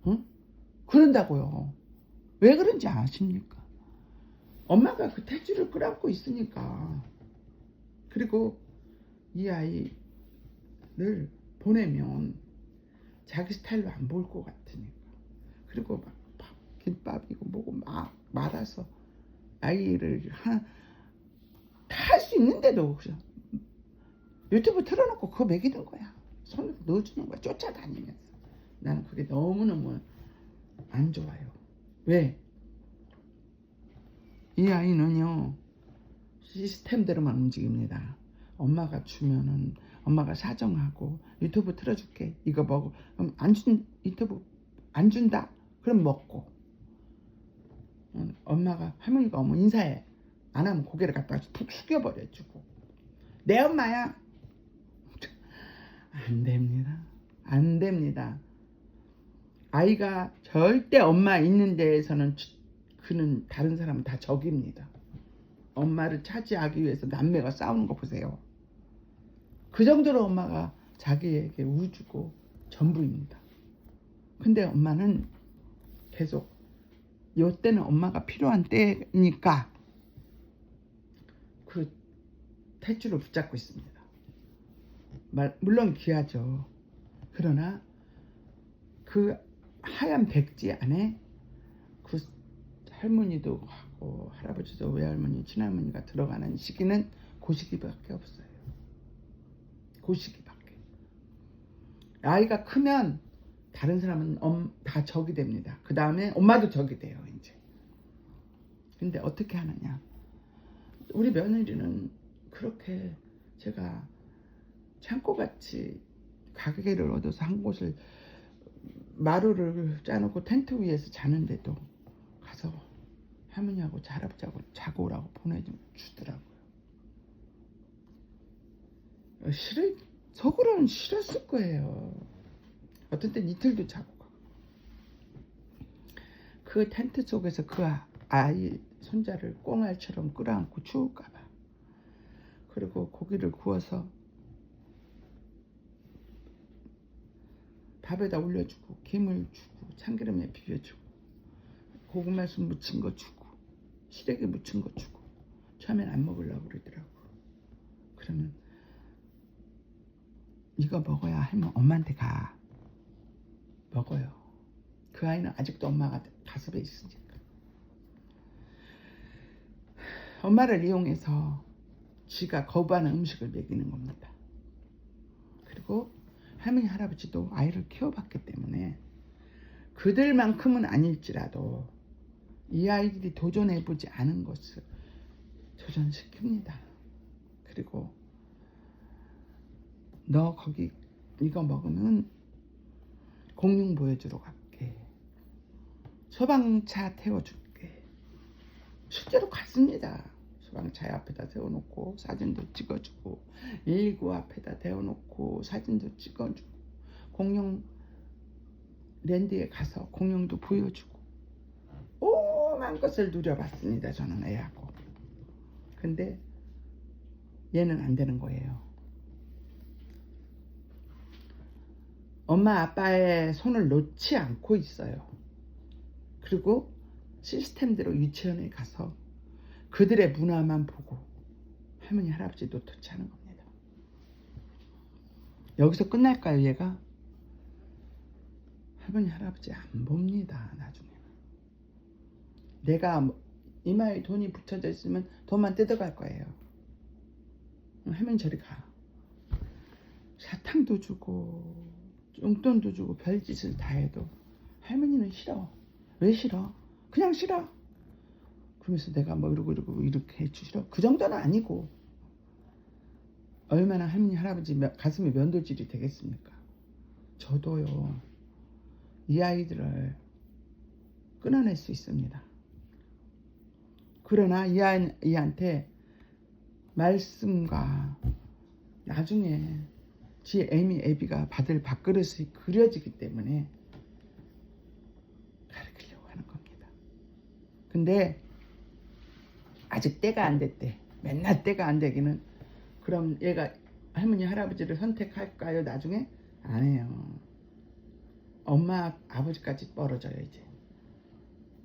응? 그런다고요. 왜 그런지 아십니까? 엄마가 그 탯줄을 끌어안고 있으니까. 그리고 이 아이를 보내면 자기 스타일로 안 볼 것 같으니까. 그리고 막 김밥이고 뭐고 막 말아서 아이를 다 할 수 있는데도 그냥 유튜브 틀어놓고 그거 먹이는 거야. 손으로 넣어주는 거야. 쫓아다니면서. 나는 그게 너무너무 안 좋아요. 왜? 이 아이는요 시스템대로만 움직입니다. 엄마가 주면은 엄마가 사정하고 유튜브 틀어줄게 이거 먹어. 그럼 유튜브 안 준다? 그럼 먹고. 엄마가 할머니가 어머 인사해 안 하면 고개를 갖다가 푹 숙여버려주고. 내 엄마야. 안 됩니다. 안 됩니다. 아이가 절대 엄마 있는 데에서는 그는 다른 사람은 다 적입니다. 엄마를 차지하기 위해서 남매가 싸우는 거 보세요. 그 정도로 엄마가 자기에게 우주고 전부입니다. 근데 엄마는 계속 이때는 엄마가 필요한 때니까 그 탯줄을 붙잡고 있습니다. 물론 귀하죠. 그러나 그 하얀 백지 안에 그 할머니도 하고 할아버지도 외할머니 친할머니가 들어가는 시기는 그 시기밖에 없어요. 그 시기밖에. 아이가 크면 다른 사람은 다 적이 됩니다. 그 다음에 엄마도 적이 돼요 이제. 근데 어떻게 하느냐. 우리 며느리는 그렇게 제가 창고같이 가게를 얻어서 한 곳을 마루를 짜놓고 텐트 위에서 자는데도 가서 할머니하고 할아버지하고 자고 오라고 보내주더라고요. 속으로는 싫었을 거예요. 어떤 땐 이틀도 자고 가고. 그 텐트 속에서 그 아이 손자를 꽁알처럼 끌어안고 추울까봐. 그리고 고기를 구워서 밥에다 올려주고 김을 주고 참기름에 비벼주고 고구마순 무친 거 주고 시래기 무친 거 주고. 처음엔 안 먹으려고 그러더라고. 그러면 이거 먹어야 할머니 엄마한테 가. 먹어요. 그 아이는 아직도 엄마가 가슴에 있으니까. 엄마를 이용해서 지가 거부하는 음식을 먹이는 겁니다. 그리고 할머니 할아버지도 아이를 키워봤기 때문에 그들만큼은 아닐지라도 이 아이들이 도전해보지 않은 것을 도전시킵니다. 그리고 너 거기 이거 먹으면 공룡 보여주러 갈게. 소방차 태워줄게. 실제로 갔습니다. 소방차 앞에다 세워놓고 사진도 찍어주고 119 앞에다 대어놓고 사진도 찍어주고 공룡 랜드에 가서 공룡도 보여주고 오만 것을 누려봤습니다. 저는 애하고. 근데 얘는 안 되는 거예요. 엄마 아빠의 손을 놓지 않고 있어요. 그리고 시스템대로 유치원에 가서 그들의 문화만 보고 할머니 할아버지 노릇치 하는 겁니다. 여기서 끝날까요 얘가? 할머니 할아버지 안 봅니다. 나중에는 내가 이마에 돈이 붙여져 있으면 돈만 뜯어갈 거예요. 할머니 저리 가. 사탕도 주고 용돈도 주고 별짓을 다 해도 할머니는 싫어. 왜 싫어? 그냥 싫어. 그러면서 내가 뭐 이러고 이렇게 해주시라. 그 정도는 아니고 얼마나 할머니 할아버지 가슴에 면도질이 되겠습니까? 저도요 이 아이들을 끊어낼 수 있습니다. 그러나 이 아이한테 말씀과 나중에 지 애비가 받을 밥그릇이 그려지기 때문에 가르치려고 하는 겁니다. 근데 아직 때가 안 됐대. 맨날 때가 안 되기는. 그럼 얘가 할머니 할아버지를 선택할까요? 나중에? 안 해요. 엄마 아버지까지 멀어져요 이제.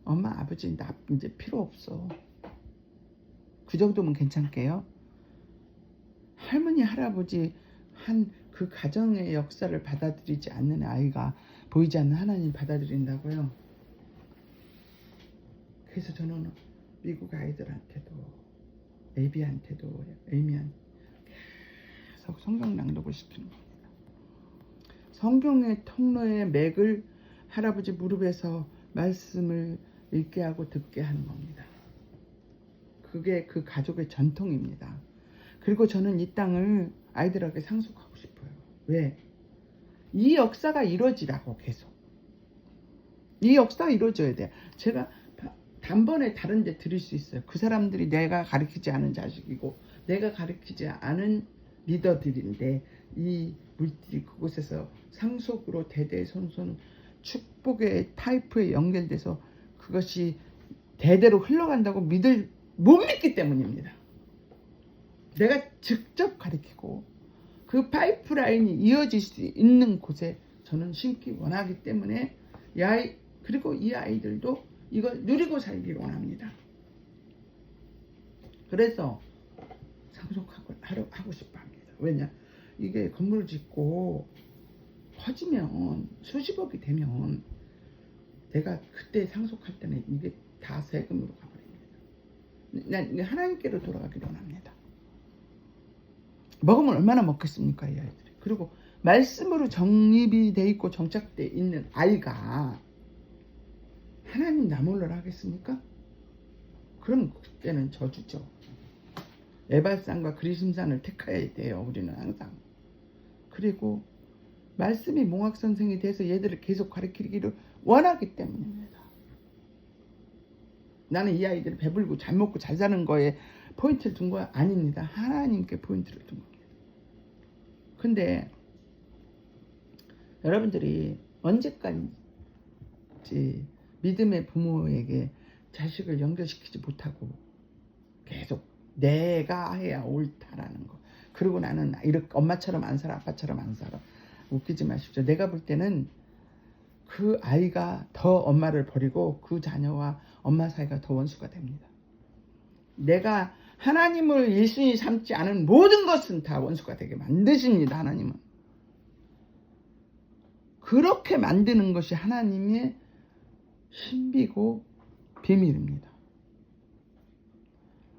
엄마 아버지 나 이제 필요 없어. 그 정도면 괜찮게요. 할머니 할아버지 한 그 가정의 역사를 받아들이지 않는 아이가 보이지 않는 하나님 받아들인다고요. 그래서 저는 미국 아이들한테도 애비한테도 에이미한테 계속 성경 낭독을 시키는 겁니다. 성경의 통로의 맥을 할아버지 무릎에서 말씀을 읽게 하고 듣게 하는 겁니다. 그게 그 가족의 전통입니다. 그리고 저는 이 땅을 아이들에게 상속하고 싶어요. 왜? 이 역사가 이루어지라고 계속. 이 역사가 이루어져야 돼요. 제가 단번에 다른 데 드릴 수 있어요. 그 사람들이 내가 가르치지 않은 자식이고 내가 가르치지 않은 리더들인데 이 물질이 그곳에서 상속으로 대대손손 축복의 파이프에 연결돼서 그것이 대대로 흘러간다고 못 믿기 때문입니다. 내가 직접 가르치고 그 파이프라인이 이어질 수 있는 곳에 저는 심기 원하기 때문에 그리고 이 아이들도 이걸 누리고 살기를 원합니다. 그래서 상속하고 싶어 합니다. 왜냐? 이게 건물을 짓고 커지면 수십억이 되면 내가 그때 상속할 때는 이게 다 세금으로 가버립니다. 난 하나님께로 돌아가기를 원합니다. 먹으면 얼마나 먹겠습니까 이 아이들이. 그리고 말씀으로 정립이 돼 있고 정착돼 있는 아이가 하나님 나몰라라 하겠습니까? 그럼 그때는 저주죠. 에발산과 그리심산을 택해야 돼요. 우리는 항상. 그리고 말씀이 몽학선생이 돼서 얘들을 계속 가르치기를 원하기 때문입니다. 나는 이 아이들을 배불고 잘 먹고 잘 사는 거에 포인트를 둔 거 아닙니다. 하나님께 포인트를 둔 겁니다. 근데 여러분들이 언제까지 믿음의 부모에게 자식을 연결시키지 못하고 계속 내가 해야 옳다라는 거. 그리고 나는 이렇게 엄마처럼 안 살아 아빠처럼 안 살아. 웃기지 마십시오. 내가 볼 때는 그 아이가 더 엄마를 버리고 그 자녀와 엄마 사이가 더 원수가 됩니다. 내가 하나님을 1순위 삼지 않은 모든 것은 다 원수가 되게 만드십니다. 하나님은. 그렇게 만드는 것이 하나님의 신비고 비밀입니다.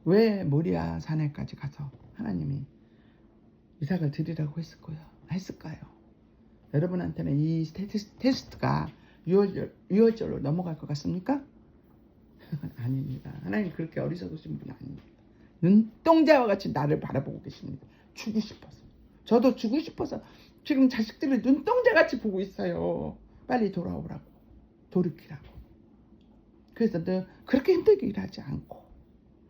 왜 모리아 산에까지 가서 하나님이 이삭을 드리라고 했을까요? 여러분한테는 이 테스트가 유월절로 넘어갈 것 같습니까? 아닙니다. 하나님 그렇게 어리석으신 분 아닙니다. 눈동자와 같이 나를 바라보고 계십니다. 주고 싶어서. 저도 주고 싶어서 지금 자식들을 눈동자같이 보고 있어요. 빨리 돌아오라고. 돌이키라고. 그래서 너 그렇게 힘들게 일하지 않고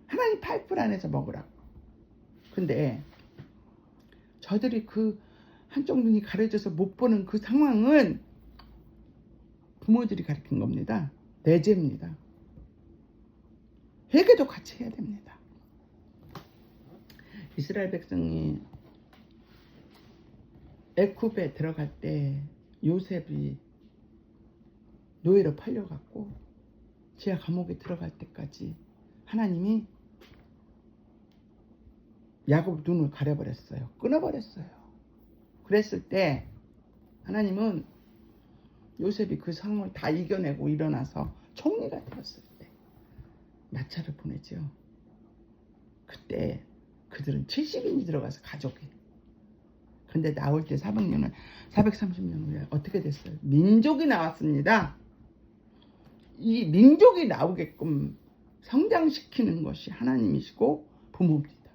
하나님 파이프 안에서 먹으라고. 근데 저들이 그 한쪽 눈이 가려져서 못 보는 그 상황은 부모들이 가르친 겁니다. 내재입니다. 회개도 같이 해야 됩니다. 이스라엘 백성이 애굽에 들어갈 때 요셉이 노예로 팔려갔고 지하 감옥에 들어갈 때까지 하나님이 야곱 눈을 가려버렸어요. 끊어버렸어요. 그랬을 때 하나님은 요셉이 그 상황을 다 이겨내고 일어나서 총리가 되었을 때 마차를 보내죠. 그때 그들은 70인이 들어가서 가족이. 근데 나올 때 430년 후에 어떻게 됐어요? 민족이 나왔습니다. 이 민족이 나오게끔 성장시키는 것이 하나님이시고 부모입니다.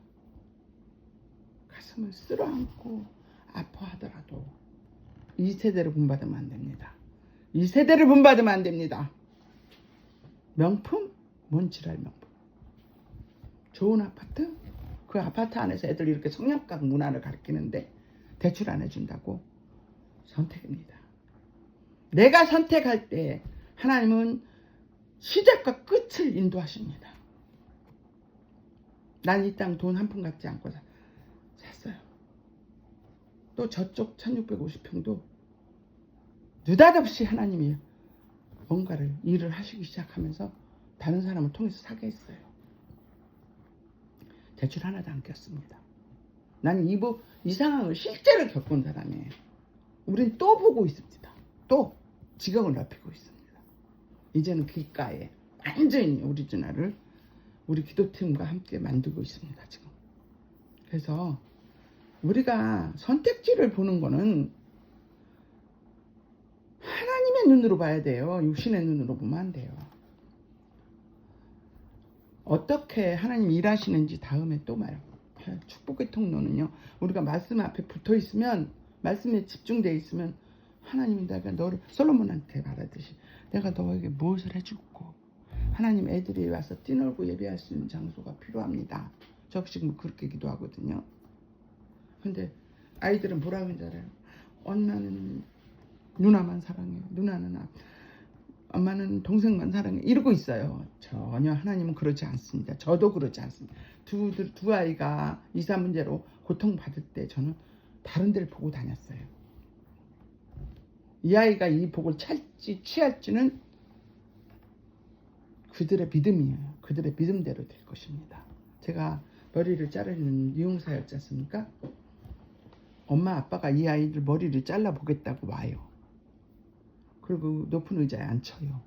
가슴을 쓸어안고 아파하더라도 이 세대를 본받으면 안 됩니다. 이 세대를 본받으면 안 됩니다. 명품? 뭔 지랄 명품. 좋은 아파트? 그 아파트 안에서 애들 이렇게 성형각 문화를 가르치는데 대출 안 해준다고? 선택입니다. 내가 선택할 때 하나님은 시작과 끝을 인도하십니다. 난 이 땅 돈 한 푼 갖지 않고 샀어요. 또 저쪽 1650평도 느닷없이 하나님이 뭔가를 일을 하시기 시작하면서 다른 사람을 통해서 사게 했어요. 대출 하나도 안 꼈습니다. 나는 이 상황을 실제로 겪은 사람이에요. 우린 또 보고 있습니다. 또 지경을 넓히고 있습니다. 이제는 길가에 완전히 오리지널을 우리 기도팀과 함께 만들고 있습니다. 지금. 그래서 우리가 선택지를 보는 거는 하나님의 눈으로 봐야 돼요. 육신의 눈으로 보면 안 돼요. 어떻게 하나님 일하시는지 다음에 또 말해요. 축복의 통로는요. 우리가 말씀 앞에 붙어 있으면, 말씀에 집중되어 있으면 하나님이 내가 너를 솔로몬한테 말하듯이 내가 너에게 무엇을 해줄고, 하나님 애들이 와서 뛰놀고 예배할 수 있는 장소가 필요합니다. 저 지금 그렇게 기도하거든요. 근데 아이들은 뭐라고 하는지 알아요? 엄마는 누나만 사랑해. 누나는 엄마는 동생만 사랑해. 이러고 있어요. 전혀 하나님은 그러지 않습니다. 저도 그러지 않습니다. 두 아이가 이사 문제로 고통받을 때 저는 다른 데를 보고 다녔어요. 이 아이가 이 복을 찰지 취할지는 그들의 믿음이에요. 그들의 믿음대로 될 것입니다. 제가 머리를 자르는 미용사였지 않습니까? 엄마 아빠가 이 아이들 머리를 잘라보겠다고 와요. 그리고 높은 의자에 앉혀요.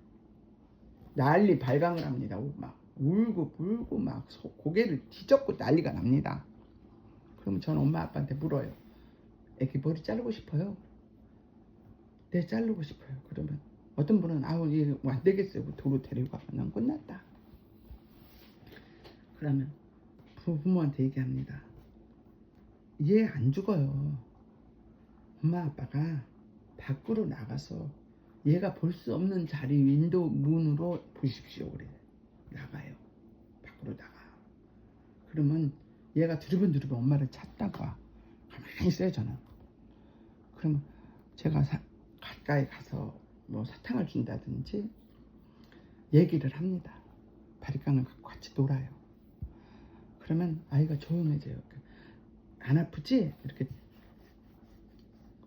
난리 발광을 합니다. 막 울고 막 고개를 뒤적고 난리가 납니다. 그러면 저는 엄마 아빠한테 물어요. 애기 머리 자르고 싶어요? 네, 자르고 싶어요. 그러면 어떤 분은 얘 안 되겠어요. 도로 데리고 가면 난 끝났다. 그러면 부모한테 얘기합니다. 얘 안 죽어요. 엄마 아빠가 밖으로 나가서 얘가 볼 수 없는 자리 윈도우 문으로 보십시오. 그래. 나가요. 밖으로 나가. 그러면 얘가 두리번 엄마를 찾다가 가만히 있어요. 저는. 그러면 제가 가까이 가서 뭐 사탕을 준다든지 얘기를 합니다. 바리깡을 갖고 같이 놀아요. 그러면 아이가 조용해져요. 안 아프지? 이렇게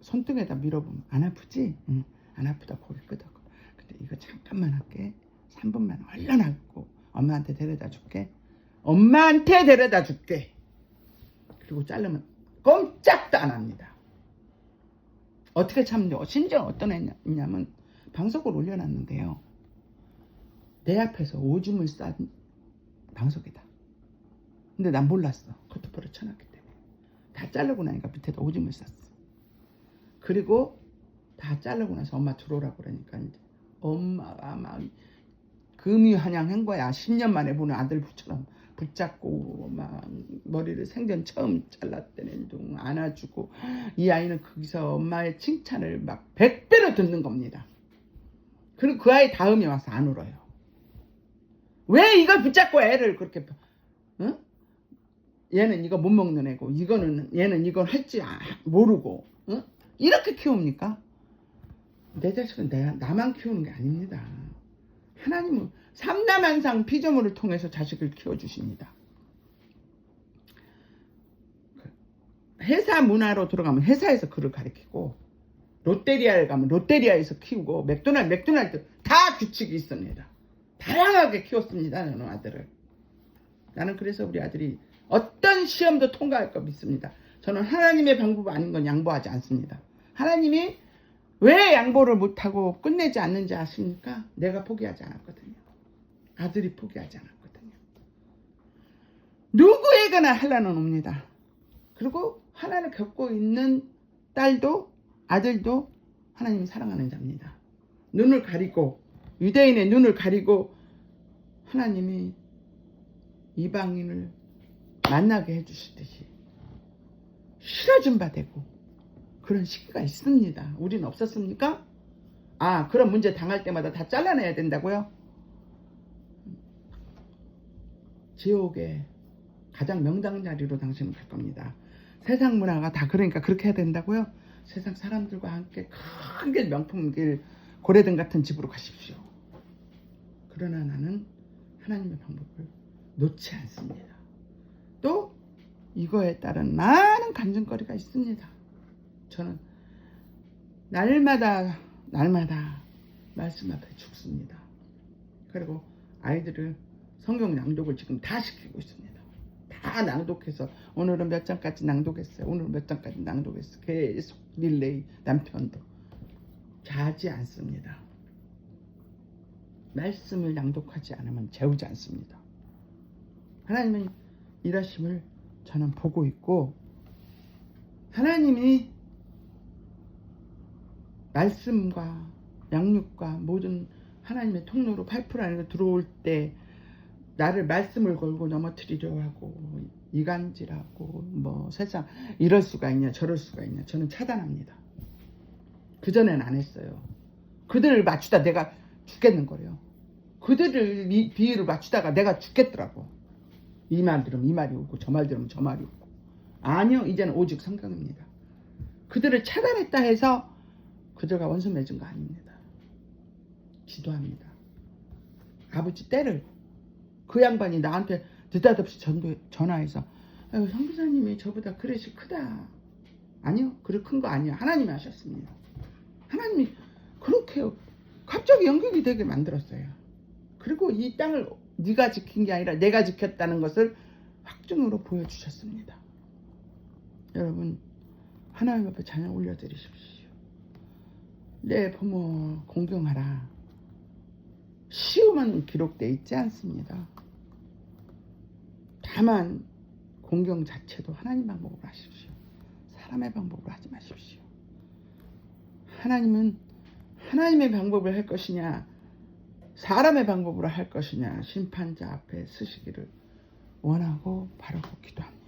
손등에다 밀어보면 안 아프지? 응. 안 아프다 고개 끄덕거. 근데 이거 잠깐만 할게. 3분만 얼른 하고 엄마한테 데려다 줄게. 엄마한테 데려다 줄게. 그리고 자르면 꼼짝도 안 합니다. 어떻게 참죠? 심지어 어떤 애냐면 방석을 올려놨는데요. 내 앞에서 오줌을 싼 방석이다. 근데 난 몰랐어. 커트볼을 쳐놨기 때문에. 다 자르고 나니까 밑에다 오줌을 쌌어. 그리고 다 자르고 나서 엄마 들어오라고 그러니까 이제 엄마가 막 금이환영한 거야. 10년 만에 보는 아들처럼 붙잡고 막 머리를 생전 처음 잘랐다는 둥 안아주고, 이 아이는 거기서 엄마의 칭찬을 막 100배로 듣는 겁니다. 그리고 그 아이 다음에 와서 안 울어요. 왜 이걸 붙잡고 애를 그렇게, 응? 얘는 이거 못 먹는 애고 얘는 이걸 할지 모르고, 응? 이렇게 키웁니까? 내 자식은 나만 키우는 게 아닙니다. 하나님은 삼남한상 피조물을 통해서 자식을 키워주십니다. 회사 문화로 들어가면 회사에서 그를 가르치고, 롯데리아를 가면 롯데리아에서 키우고, 맥도날드 다 규칙이 있습니다. 다양하게 키웠습니다. 저는 아들을. 나는 그래서 우리 아들이 어떤 시험도 통과할 거 믿습니다. 저는 하나님의 방법 아닌 건 양보하지 않습니다. 하나님이 왜 양보를 못하고 끝내지 않는지 아십니까? 내가 포기하지 않았거든요. 아들이 포기하지 않았거든요. 누구에게나 환난은 옵니다. 그리고 환난을 겪고 있는 딸도 아들도 하나님이 사랑하는 자입니다. 눈을 가리고 유대인의 눈을 가리고 하나님이 이방인을 만나게 해주시듯이 실어준 바 되고 그런 시기가 있습니다. 우리는 없었습니까? 아, 그런 문제 당할 때마다 다 잘라내야 된다고요? 지옥의 가장 명당 자리로 당신은 갈 겁니다. 세상 문화가 다 그러니까 그렇게 해야 된다고요? 세상 사람들과 함께 큰 길 명품 길 고래등 같은 집으로 가십시오. 그러나 나는 하나님의 방법을 놓지 않습니다. 또 이거에 따른 많은 간증거리가 있습니다. 저는 날마다 말씀 앞에 죽습니다. 그리고 아이들을 성경 낭독을 지금 다 시키고 있습니다. 다 낭독해서 오늘은 몇 장까지 낭독했어요. 오늘은 몇 장까지 낭독했어요. 계속 릴레이. 남편도 자지 않습니다. 말씀을 낭독하지 않으면 재우지 않습니다. 하나님은 일하심을 저는 보고 있고 하나님이 말씀과 양육과 모든 하나님의 통로로 파이프 안으로 들어올 때 나를 말씀을 걸고 넘어뜨리려 하고 이간질하고 뭐 세상 이럴 수가 있냐 저럴 수가 있냐 저는 차단합니다. 그전엔 안 했어요. 그들을 맞추다 내가 죽겠는 거래요. 그들을 비유를 맞추다가 내가 죽겠더라고. 이 말 들으면 이 말이 오고 저 말 들으면 저 말이 오고. 아니요, 이제는 오직 성경입니다. 그들을 차단했다 해서 그들과 원수 맺은 거 아닙니다. 기도합니다. 아버지 때를 그 양반이 나한테 느닷없이 전화해서 성교사님이 저보다 그릇이 크다. 아니요, 그릇 큰 거 아니야. 하나님이 하셨습니다. 하나님이 그렇게 갑자기 연결이 되게 만들었어요. 그리고 이 땅을 네가 지킨 게 아니라 내가 지켰다는 것을 확증으로 보여주셨습니다. 여러분 하나님 앞에 자녀 올려드리십시오. 내 부모 공경하라. 시험은 기록되어 있지 않습니다. 다만 공경 자체도 하나님 방법으로 하십시오. 사람의 방법으로 하지 마십시오. 하나님은 하나님의 방법을 할 것이냐 사람의 방법으로 할 것이냐 심판자 앞에 서시기를 원하고 바라고 기도합니다.